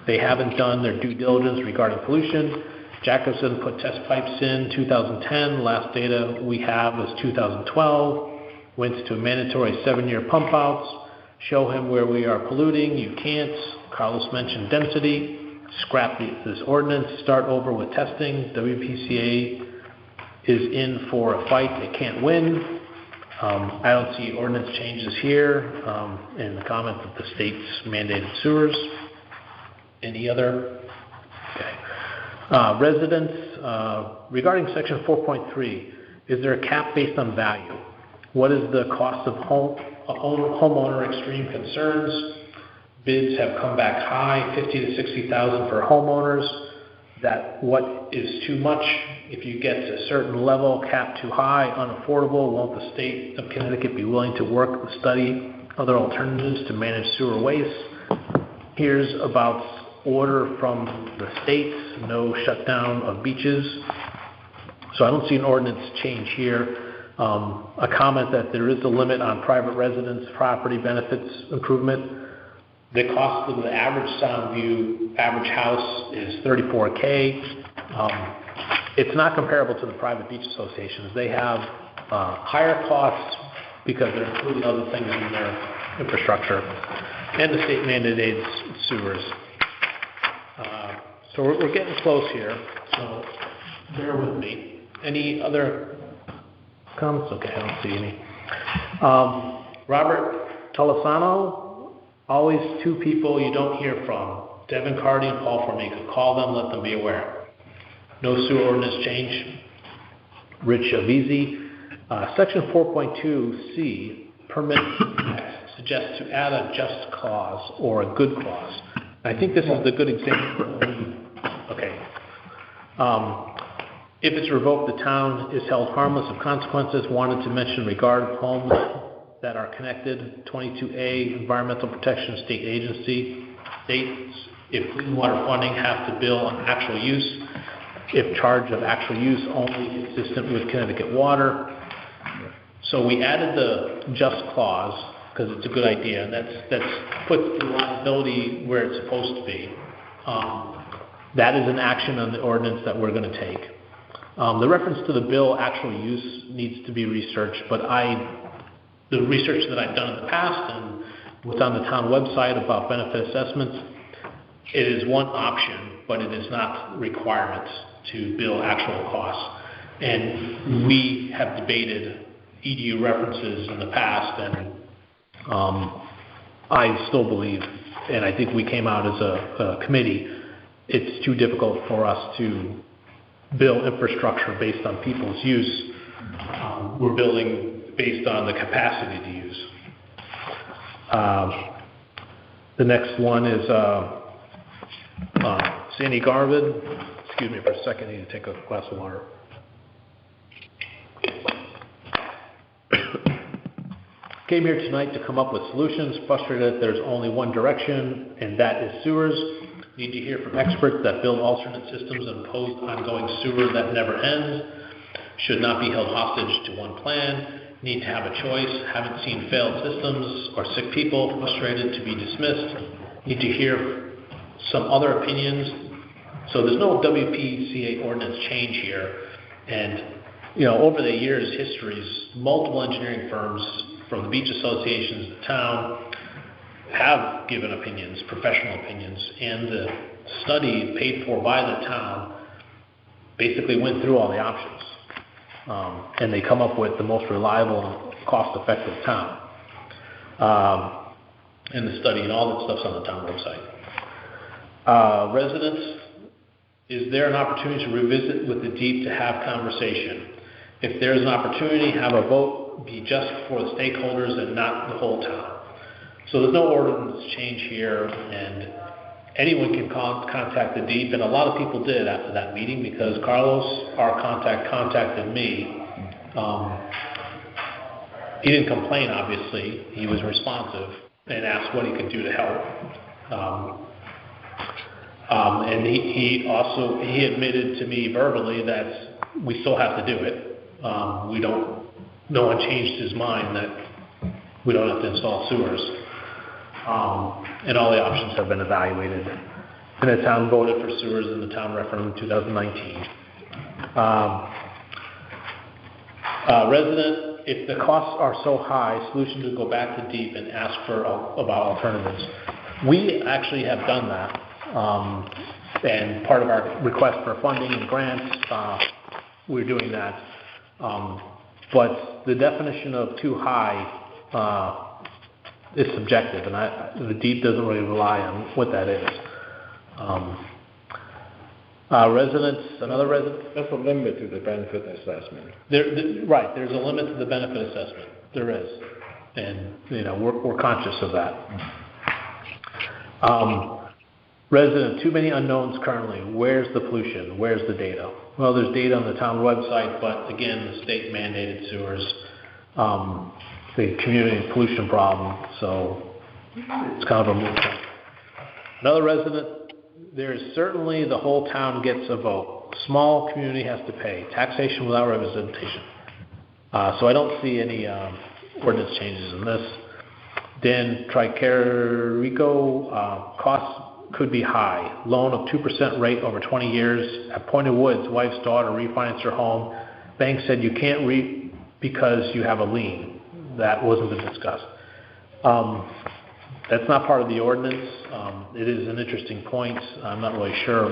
they haven't done their due diligence regarding pollution. Jacobson put test pipes in 2010. Last data we have is 2012. Went to a mandatory 7-year pump outs. Show him where we are polluting. You can't. Carlos mentioned density. Scrap this ordinance. Start over with testing. WPCA is in for a fight they can't win. I don't see ordinance changes here in the comment that the state's mandated sewers. Any other? Okay. Residents, regarding section 4.3, is there a cap based on value? What is the cost of homeowner extreme concerns? Bids have come back high, $50,000 to $60,000 for homeowners. That what is too much? If you get to a certain level, cap too high, unaffordable, won't the state of Connecticut be willing to work the study other alternatives to manage sewer waste? Here's about order from the states, no shutdown of beaches. So I don't see an ordinance change here. A comment that there is a limit on private residence property benefits improvement. The cost of the average Soundview average house is $34K. It's not comparable to the private beach associations. They have higher costs because they're including other things in their infrastructure, and the state mandated sewers. So we're getting close here, so bear with me. Any other comments? Okay, I don't see any. Robert Tolosano, always 2 people you don't hear from. Devin Cardy and Paul Formica. Call them, let them be aware. No sewer ordinance change. Rich Avizi. Section 4.2C, permit suggests to add a just clause or a good clause. I think this is the good example. Okay. If it's revoked, the town is held harmless of consequences. Wanted to mention regard homes that are connected. 22A, Environmental Protection State Agency states if clean water funding has to bill on actual use, if charge of actual use only consistent with Connecticut water. So we added the just clause because it's a good idea, and that's puts the liability where it's supposed to be. That is an action on the ordinance that we're going to take. The reference to the bill actual use needs to be researched, but I the research that I've done in the past and what's on the town website about benefit assessments, it is one option, but it is not requirement to bill actual costs. And we have debated EDU references in the past, and I still believe, and I think we came out as a committee, it's too difficult for us to build infrastructure based on people's use. We're building based on the capacity to use. The next one is Sandy Garvin. Excuse me for a second, I need to take a glass of water. Came here tonight to come up with solutions, frustrated that there's only one direction, and that is sewers. Need to hear from experts that build alternate systems and impose ongoing sewer that never ends. Should not be held hostage to one plan. Need to have a choice. Haven't seen failed systems or sick people, frustrated to be dismissed. Need to hear some other opinions. So there's no WPCA ordinance change here. And, you know, over the years, histories, multiple engineering firms from the beach associations, the town, have given opinions, professional opinions, and the study paid for by the town basically went through all the options. And they come up with the most reliable and cost-effective town. And the study and all that stuff's on the town website. Residents, is there an opportunity to revisit with the DEEP to have conversation? If there's an opportunity, have a vote be just for the stakeholders and not the whole town. So there's no ordinance change here, and anyone can contact the DEEP, and a lot of people did after that meeting because Carlos, our contact, contacted me. He didn't complain, obviously. He was responsive and asked what he could do to help. And he admitted to me verbally that we still have to do it. No one changed his mind that we don't have to install sewers. And all the options have been evaluated. And the town voted for sewers in the town referendum in 2019. Resident, if the costs are so high, solution to go back to DEEP and ask for about alternatives. We actually have done that. And part of our request for funding and grants, we're doing that. But the definition of too high is subjective, and the DEEP doesn't really rely on what that is. Residents, another resident? There's a limit to the benefit assessment. Right, there's a limit to the benefit assessment. There is. And, you know, we're conscious of that. Resident, too many unknowns currently. Where's the pollution? Where's the data? Well, there's data on the town website, but again, the state mandated sewers, the community pollution problem, so it's kind of a moot point. Another resident, there's certainly the whole town gets a vote. Small community has to pay. Taxation without representation. So I don't see any ordinance changes in this. Then Tricarico, costs could be high. Loan of 2% rate over 20 years. At Point of Woods, wife's daughter refinanced her home. Bank said you can't because you have a lien. That wasn't discussed. That's not part of the ordinance. It is an interesting point. I'm not really sure,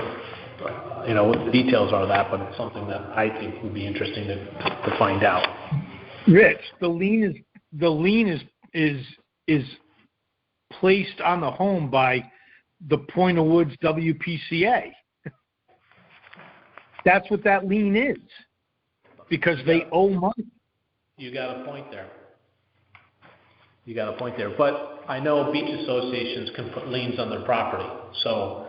you know, what the details are of that, but it's something that I think would be interesting to find out. Rich, the lien is placed on the home by the Point of Woods WPCA. That's what that lien is, because they owe money. You got a point there. But I know beach associations can put liens on their property. So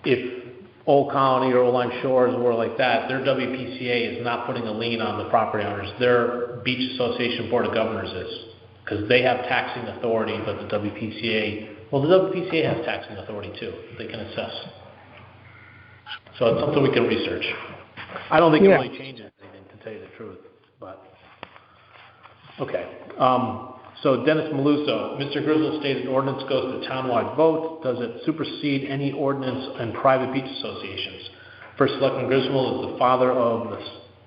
if Old Colony or Old Lyme Shores were like that, their WPCA is not putting a lien on the property owners. Their beach association board of governors is, because they have taxing authority, but the WPCA, well, the WPCA has taxing authority too. They can assess. So it's something we can research. I don't think it really changes anything, to tell you the truth, but okay. So Dennis Maluso, Mr. Grizzle stated ordinance goes to townwide vote. Does it supersede any ordinance in private beach associations? First Selectman Griswold is the father of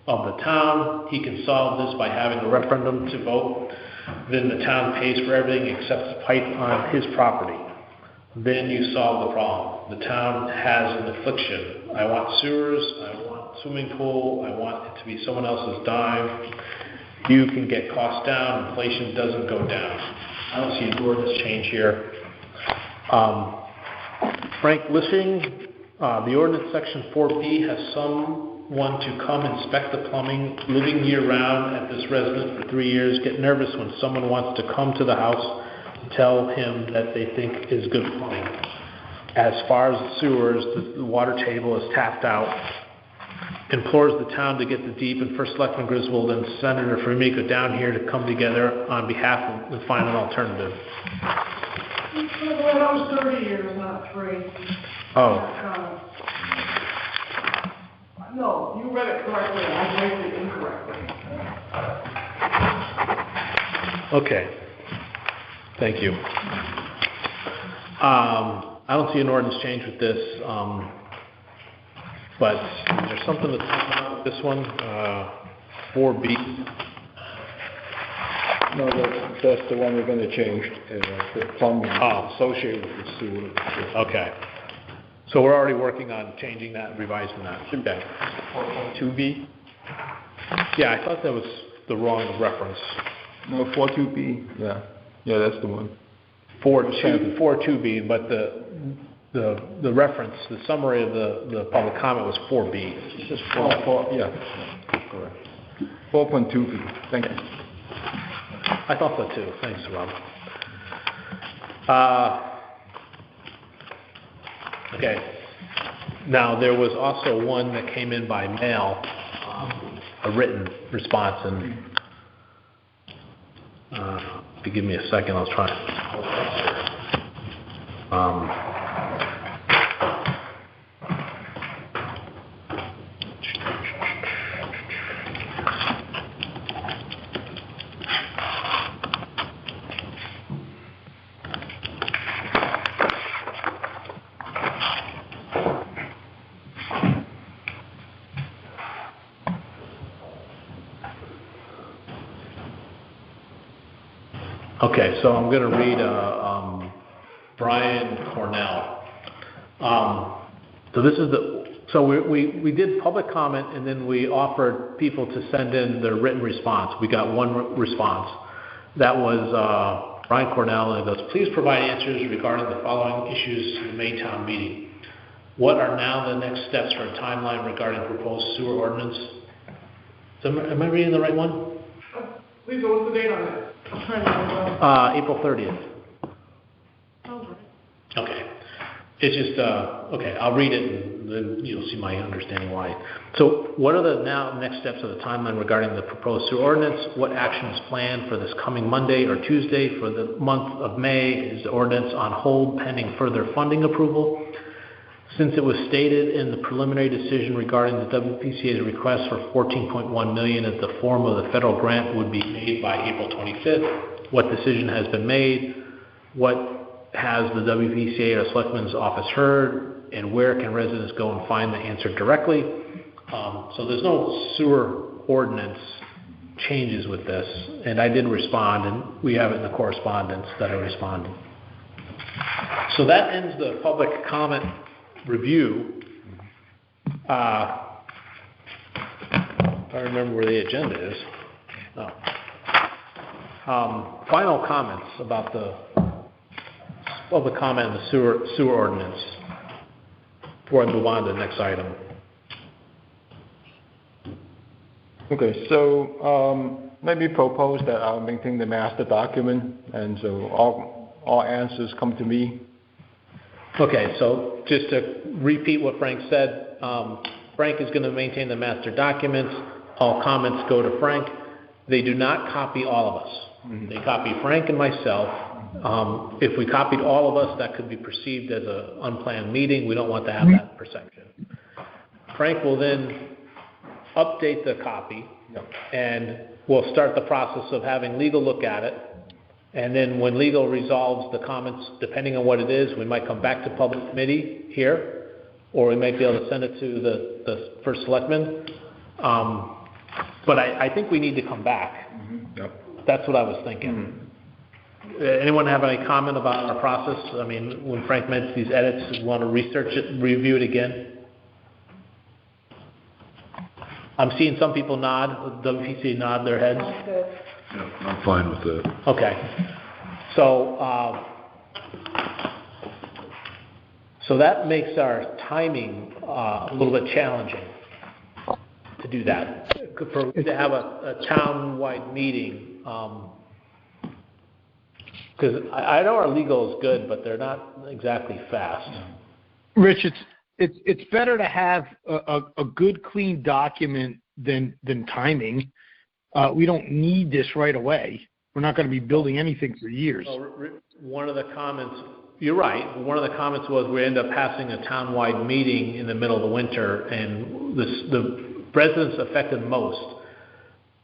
of the town. He can solve this by having a referendum to vote. Then the town pays for everything except the pipe on his property. Then you solve the problem. The town has an affliction. I want sewers, I want swimming pool, I want it to be someone else's dime. You can get costs down, inflation doesn't go down. I don't see an ordinance change here. Frank, listing the ordinance section 4B has someone to come inspect the plumbing, living year-round at this residence for 3 years, get nervous when someone wants to come to the house to tell him that they think is good plumbing. As far as the sewers, the water table is tapped out. Implores the town to get the deep, and First Selectman Griswold and Senator Fumiko down here to come together on behalf of and find an alternative. Well, that was 30 years, not 3. Oh. No, you read it correctly. I read it incorrectly. Okay. Thank you. I don't see an ordinance change with this, but is there something to talk about with this one? 4B? No, that's the one we're going to change, the plumbing associated with the sewer. Okay. So we're already working on changing that, revising that. Okay. 4.2B? Yeah, I thought that was the wrong reference. No, 42B, yeah. Yeah, that's the one. 4.2B, but the reference, the summary of the public comment was 4B. It's just 4, yeah, correct. 4.2B, thank you. I thought so too. Thanks, Rob. Okay. Now, there was also one that came in by mail, a written response, and if you give me a second, I'll try Okay, so I'm going to read Brian Cornell. So this is we did public comment, and then we offered people to send in their written response. We got one response. That was Brian Cornell, and it goes, please provide answers regarding the following issues in the May town meeting. What are now the next steps for a timeline regarding proposed sewer ordinance? So am I reading the right one? Please, what's the date on it? April 30th. Okay. It's just, okay, I'll read it and then you'll see my understanding why. So what are the next steps of the timeline regarding the proposed sewer ordinance? What actions planned for this coming Monday or Tuesday for the month of May? Is the ordinance on hold pending further funding approval? Since it was stated in the preliminary decision regarding the WPCA's request for $14.1 million that the form of the federal grant would be made by April 25th, what decision has been made? What has the WPCA or Selectman's office heard? And where can residents go and find the answer directly? So there's no sewer ordinance changes with this. And I did respond, and we have it in the correspondence that I responded. So that ends the public comment review. I remember where the agenda is. Final comments about the public comment on the sewer ordinance before I move on to the next item. Okay, so maybe propose that I'll maintain the master document, and so all answers come to me. Okay, so just to repeat what Frank said, Frank is going to maintain the master documents. All comments go to Frank. They do not copy all of us. Mm-hmm. They copy Frank and myself. If we copied all of us, that could be perceived as an unplanned meeting. We don't want to have that perception. Frank will then update the copy, and we'll start the process of having legal look at it. And then when legal resolves the comments, depending on what it is, we might come back to public committee here, or we might be able to send it to the first selectman. But I think we need to come back. Yep. That's what I was thinking. Anyone have any comment about our process? I mean, when Frank makes these edits, want to research it, review it again? I'm seeing some people nod, WPCA nod their heads. Yeah, I'm fine with that. Okay. So, so that makes our timing a little bit challenging to do that. To have a town-wide meeting, because I know our legal is good, but they're not exactly fast. Rich, it's better to have a good, clean document than timing. We don't need this right away. We're not going to be building anything for years. Well, one of the comments, you're right, one of the comments was we end up passing a town-wide meeting in the middle of the winter, and the residents affected most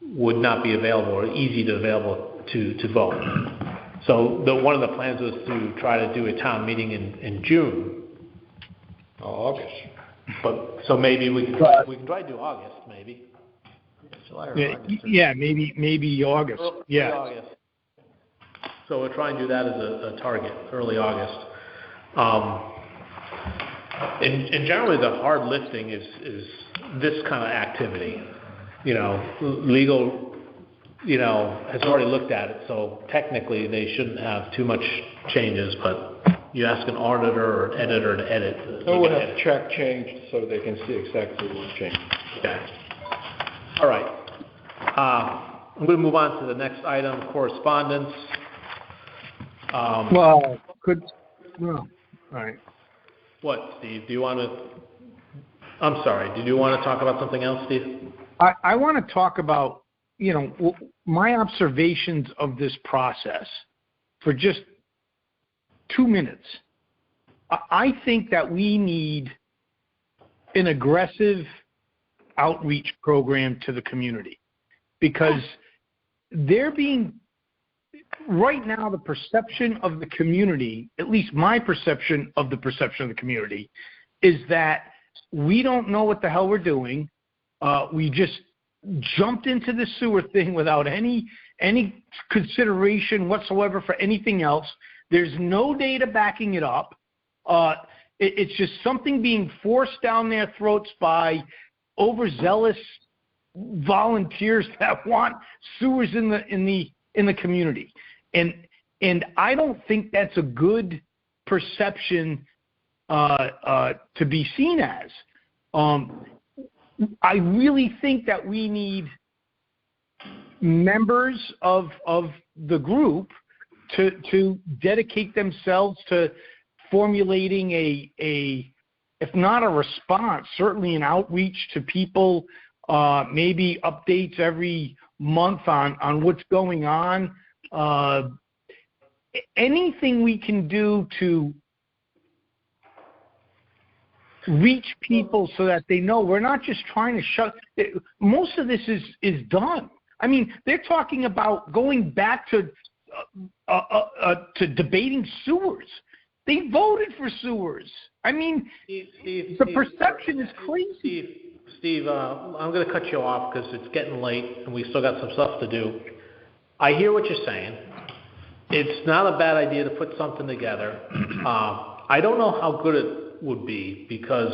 would not be available or easy to available to vote. So one of the plans was to try to do a town meeting in June. August. But so maybe we can try to do August, maybe. July or August. Yeah, maybe August. Early August. So we'll try and do that as a target, early August. And generally the hard lifting is this kind of activity. You know, legal, you know, has already looked at it, so technically they shouldn't have too much changes, but you ask an auditor or an editor to edit. So we'll have track changed so they can see exactly what's changed. Okay. All right. I'm going to move on to the next item, correspondence. All right. What, Steve? Do you want to? I'm sorry. Did you want to talk about something else, Steve? I want to talk about, you know, my observations of this process for just 2 minutes. I think that we need an aggressive outreach program to the community, because right now the perception of the community, at least my perception of the community, is that we don't know what the hell we're doing. We just jumped into the sewer thing without any consideration whatsoever for anything else. There's no data backing it up. It's just something being forced down their throats by overzealous volunteers that want sewers in the community, and I don't think that's a good perception to be seen as. I really think that we need members of the group to dedicate themselves to formulating a if not a response, certainly an outreach to people, maybe updates every month on what's going on. Anything we can do to reach people so that they know we're not just trying to shut. Most of this is done. I mean, they're talking about going back to debating sewers. They voted for sewers. I mean, the perception is crazy. Steve, I'm going to cut you off because it's getting late and we still got some stuff to do. I hear what you're saying. It's not a bad idea to put something together. I don't know how good it would be because,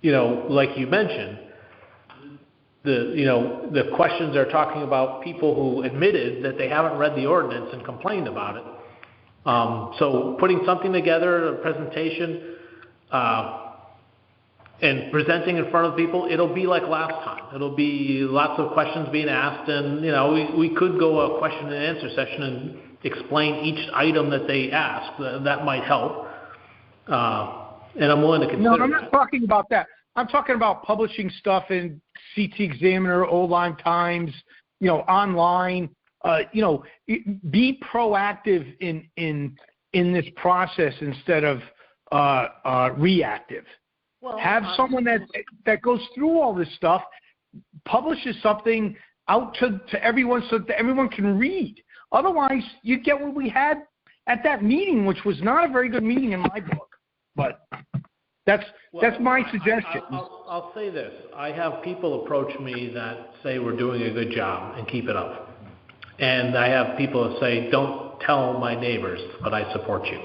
you know, like you mentioned, the questions are talking about people who admitted that they haven't read the ordinance and complained about it. So putting something together, a presentation, and presenting in front of people, it'll be like last time. It'll be lots of questions being asked, and you know, we could go a question and answer session and explain each item that they ask. That might help. And I'm willing to consider. No, I'm not talking about that. I'm talking about publishing stuff in CT Examiner, Old Lyme Times, you know, online. You know, be proactive in this process instead of reactive. Well, have someone that goes through all this stuff, publishes something out to everyone so that everyone can read. Otherwise, you get what we had at that meeting, which was not a very good meeting in my book. But That's my suggestion. I'll say this. I have people approach me that say we're doing a good job and keep it up. And I have people that say, don't tell my neighbors, but I support you.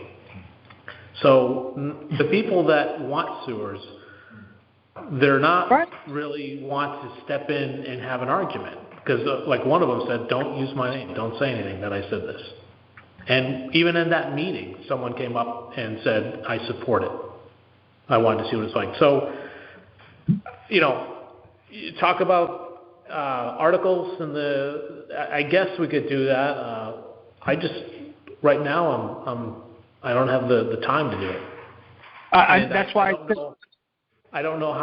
So the people that want sewers, they're not really want to step in and have an argument. Because like one of them said, don't use my name. Don't say anything that I said this. And even in that meeting, someone came up and said, I support it. I wanted to see what it's like. So, you talk about articles and I guess we could do that. Right now I don't have the time to do it. That's why I don't know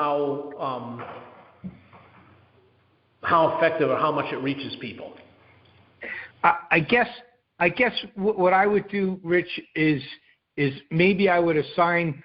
how effective or how much it reaches people. I guess what I would do, Rich, is maybe I would assign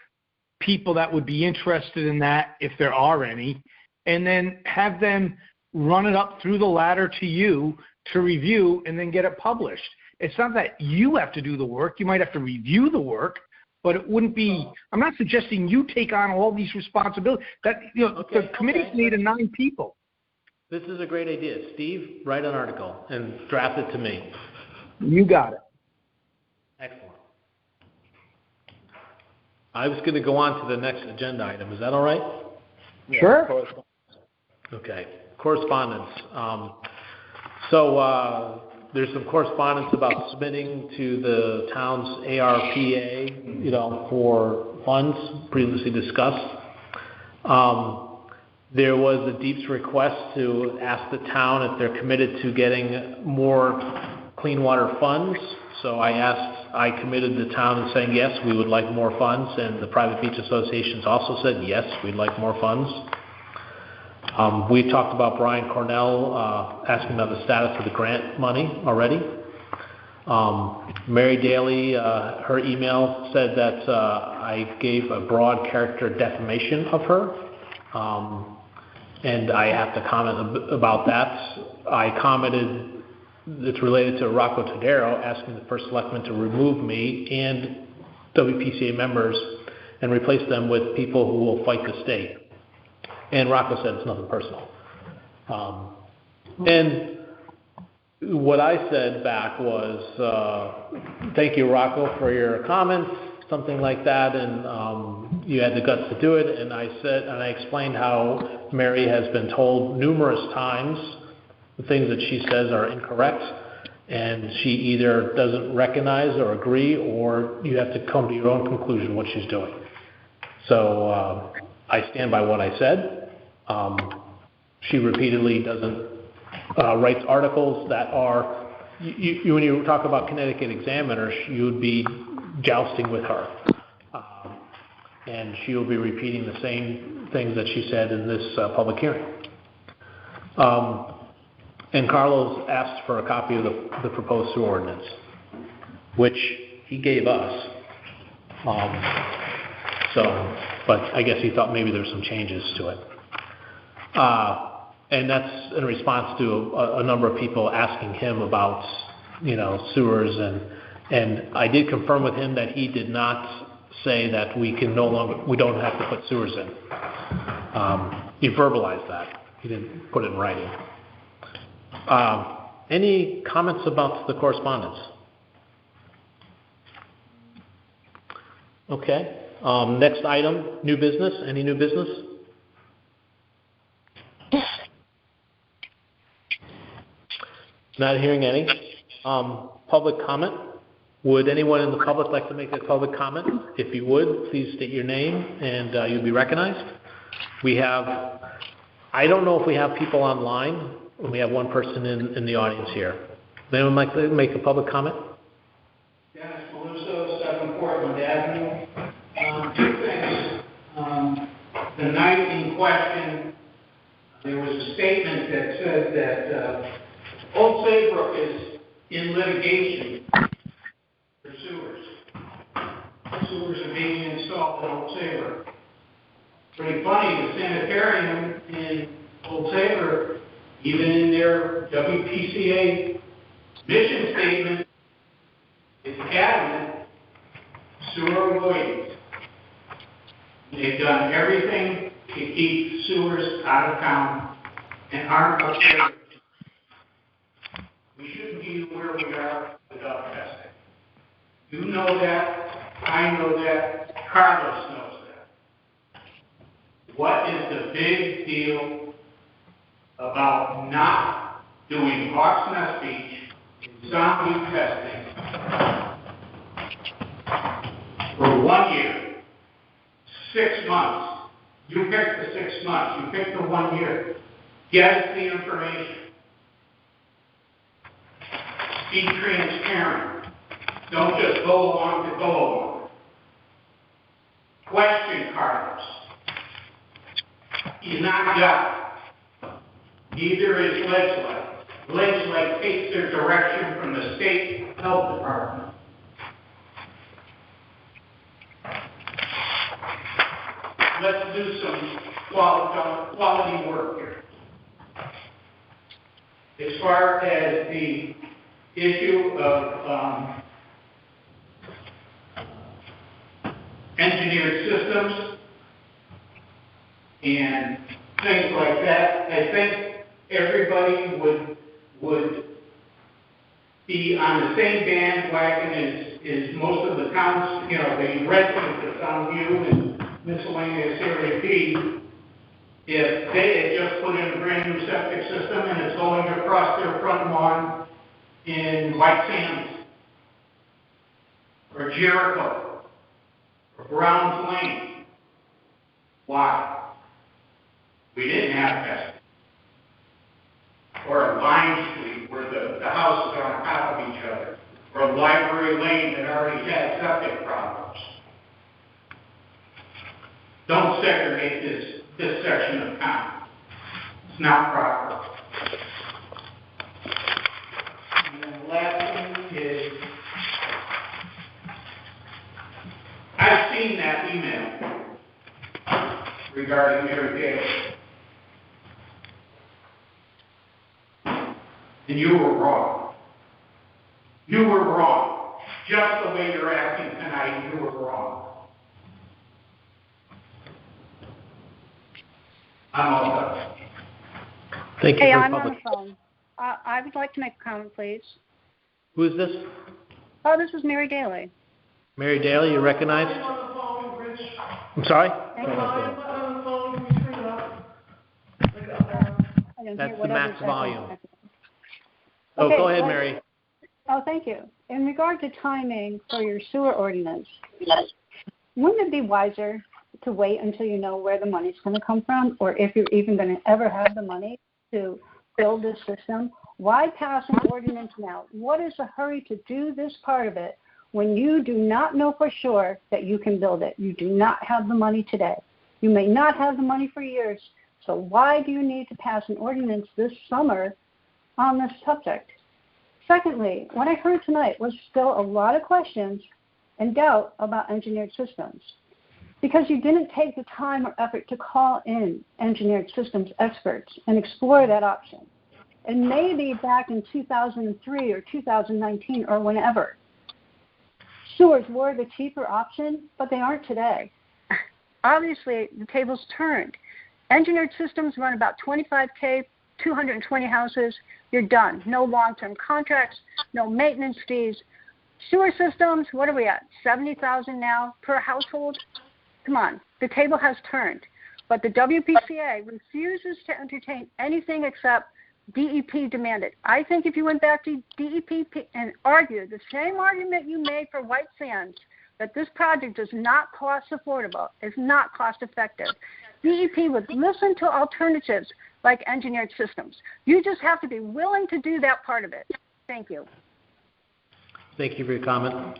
people that would be interested in that, if there are any, and then have them run it up through the ladder to you to review and then get it published. It's not that you have to do the work. You might have to review the work, but it wouldn't be – I'm not suggesting you take on all these responsibilities. The committee's made of 9 people. This is a great idea. Steve, write an article and draft it to me. You got it. Excellent. I was going to go on to the next agenda item. Is that all right? Sure. Okay. Correspondence. There's some correspondence about submitting to the town's ARPA, for funds previously discussed. There was a Deep's request to ask the town if they're committed to getting more clean water funds. So I committed the town in saying, yes, we would like more funds, and the private beach associations also said, yes, we'd like more funds. We talked about Brian Cornell asking about the status of the grant money already. Mary Daly, her email said that I gave a broad character defamation of her, and I have to comment about that. I commented it's related to Rocco Todaro asking the first selectman to remove me and WPCA members and replace them with people who will fight the state. And Rocco said it's nothing personal. And what I said back was, thank you, Rocco, for your comments, something like that, and you had the guts to do it. And I explained how Mary has been told numerous times the things that she says are incorrect, and she either doesn't recognize or agree, or you have to come to your own conclusion what she's doing. So I stand by what I said. She repeatedly doesn't write articles that are, when you talk about Connecticut Examiner, you would be jousting with her. And she will be repeating the same things that she said in this public hearing. And Carlos asked for a copy of the proposed sewer ordinance, which he gave us. But I guess he thought maybe there were some changes to it. And that's in response to a number of people asking him about, sewers. And I did confirm with him that he did not say that we don't have to put sewers in. He verbalized that. He didn't put it in writing. Any comments about the correspondence? Okay. Next item, new business. Any new business? Not hearing any. Public comment. Would anyone in the public like to make a public comment? If you would, please state your name and you'll be recognized. I don't know if we have people online. We have one person in the audience here. Would anyone like to make a public comment? Dennis Maluso, 7 Portland Avenue. 2 things. The night in question, there was a statement that said that Old Saybrook is in litigation for sewers. Sewers are being installed in Old Saybrook. Pretty funny, the sanitarium in Old Saybrook, even in their WPCA mission statement, is adamant sewer avoidance. They've done everything to keep sewers out of town and aren't up there. We shouldn't be where we are without testing. You know that, I know that, Carlos knows that. What is the big deal about not doing Hawks Nest Beach and zombie testing for 1 year, 6 months? You pick the 6 months, you pick the 1 year. Get us the information. Be transparent. Don't just go along to go along. Question Carlos. He's not God. Neither is Ledgely. Ledgely takes their direction from the state health department. Let's do some quality work here. As far as the issue of engineered systems and things like that, I think everybody would be on the same bandwagon as most of the towns, the residents of Townview and miscellaneous area B, if they had just put in a brand new septic system and it's going across their front lawn in White Sands, or Jericho, or Browns Lane. Why? We didn't have testing. Or a Vine Street where the houses are on top of each other, or a Library Lane that already had septic problems. Don't segregate this section of town. It's not proper. And then the last thing is, I've seen that email regarding Mary Daly. And you were wrong. You were wrong. Just the way you're acting tonight, you were wrong. I'm all done. Thank you Hey, for I'm public. on the phone. I would like to make a comment, please. Who is this? Oh, this is Mary Daly. Mary Daly, you recognize? I'm sorry? Thank you. I didn't That's hear the whatever max second. volume. Oh, Okay, go ahead, well- Mary. Oh, thank you. In regard to timing for your sewer ordinance, wouldn't it be wiser to wait until you know where the money's going to come from, or if you're even going to ever have the money to build this system? Why pass an ordinance now? What is the hurry to do this part of it when you do not know for sure that you can build it? You do not have the money today. You may not have the money for years. So why do you need to pass an ordinance this summer on this subject? Secondly, what I heard tonight was still a lot of questions and doubt about engineered systems, because you didn't take the time or effort to call in engineered systems experts and explore that option. And maybe back in 2003 or 2019 or whenever, sewers were the cheaper option, but they aren't today. Obviously, the table's turned. Engineered systems run about $25K, 220 houses, you're done. No long-term contracts, no maintenance fees. Sewer systems, what are we at, 70,000 now per household? Come on, the table has turned. But the WPCA refuses to entertain anything except DEP demanded. I think if you went back to DEP and argued the same argument you made for White Sands, that this project is not cost affordable, is not cost effective, DEP would listen to alternatives like engineered systems. You just have to be willing to do that part of it. Thank you. Thank you for your comment.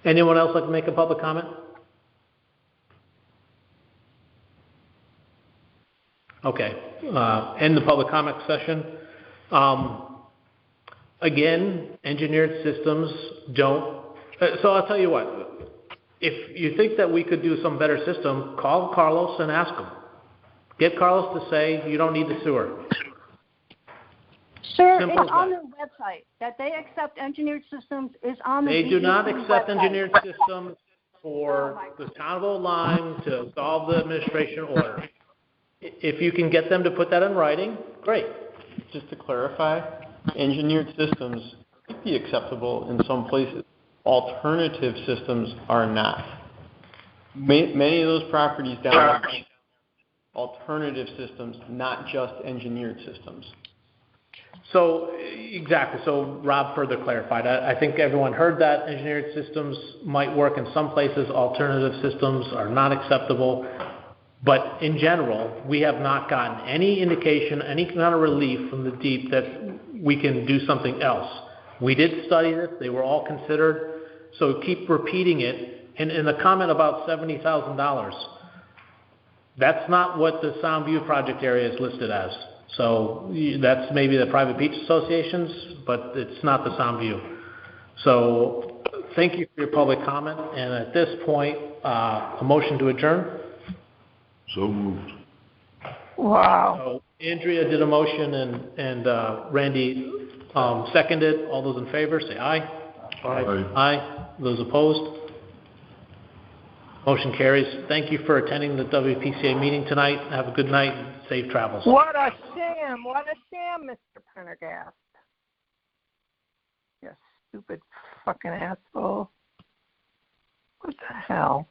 Anyone else like to make a public comment? Okay. End the public comment session. Again, engineered systems don't. So I'll tell you what. If you think that we could do some better system, call Carlos and ask him. Get Carlos to say you don't need the sewer. Sir, Simple it's as on that. their website. That they accept engineered systems is on the They do not DEP accept website. engineered systems. for the town of Old Lyme to solve the administration order. If you can get them to put that in writing, great. Just to clarify, engineered systems might be acceptable in some places. Alternative systems are not. Many of those properties down there, alternative systems, not just engineered systems. So, exactly. So Rob further clarified. I think everyone heard that engineered systems might work in some places. Alternative systems are not acceptable. But in general, we have not gotten any indication, any kind of relief from the DEEP that we can do something else. We did study this. They were all considered. So keep repeating it. And in the comment about $70,000, that's not what the Soundview project area is listed as. So that's maybe the private beach associations, but it's not the Soundview. So thank you for your public comment. And at this point, a motion to adjourn. So moved. Wow. So Andrea did a motion and Randy seconded. All those in favor, say aye. Aye. Aye. Those opposed? Motion carries. Thank you for attending the WPCA meeting tonight. Have a good night and safe travels. What a sham. What a sham, Mr. Pendergast. You stupid fucking asshole. What the hell?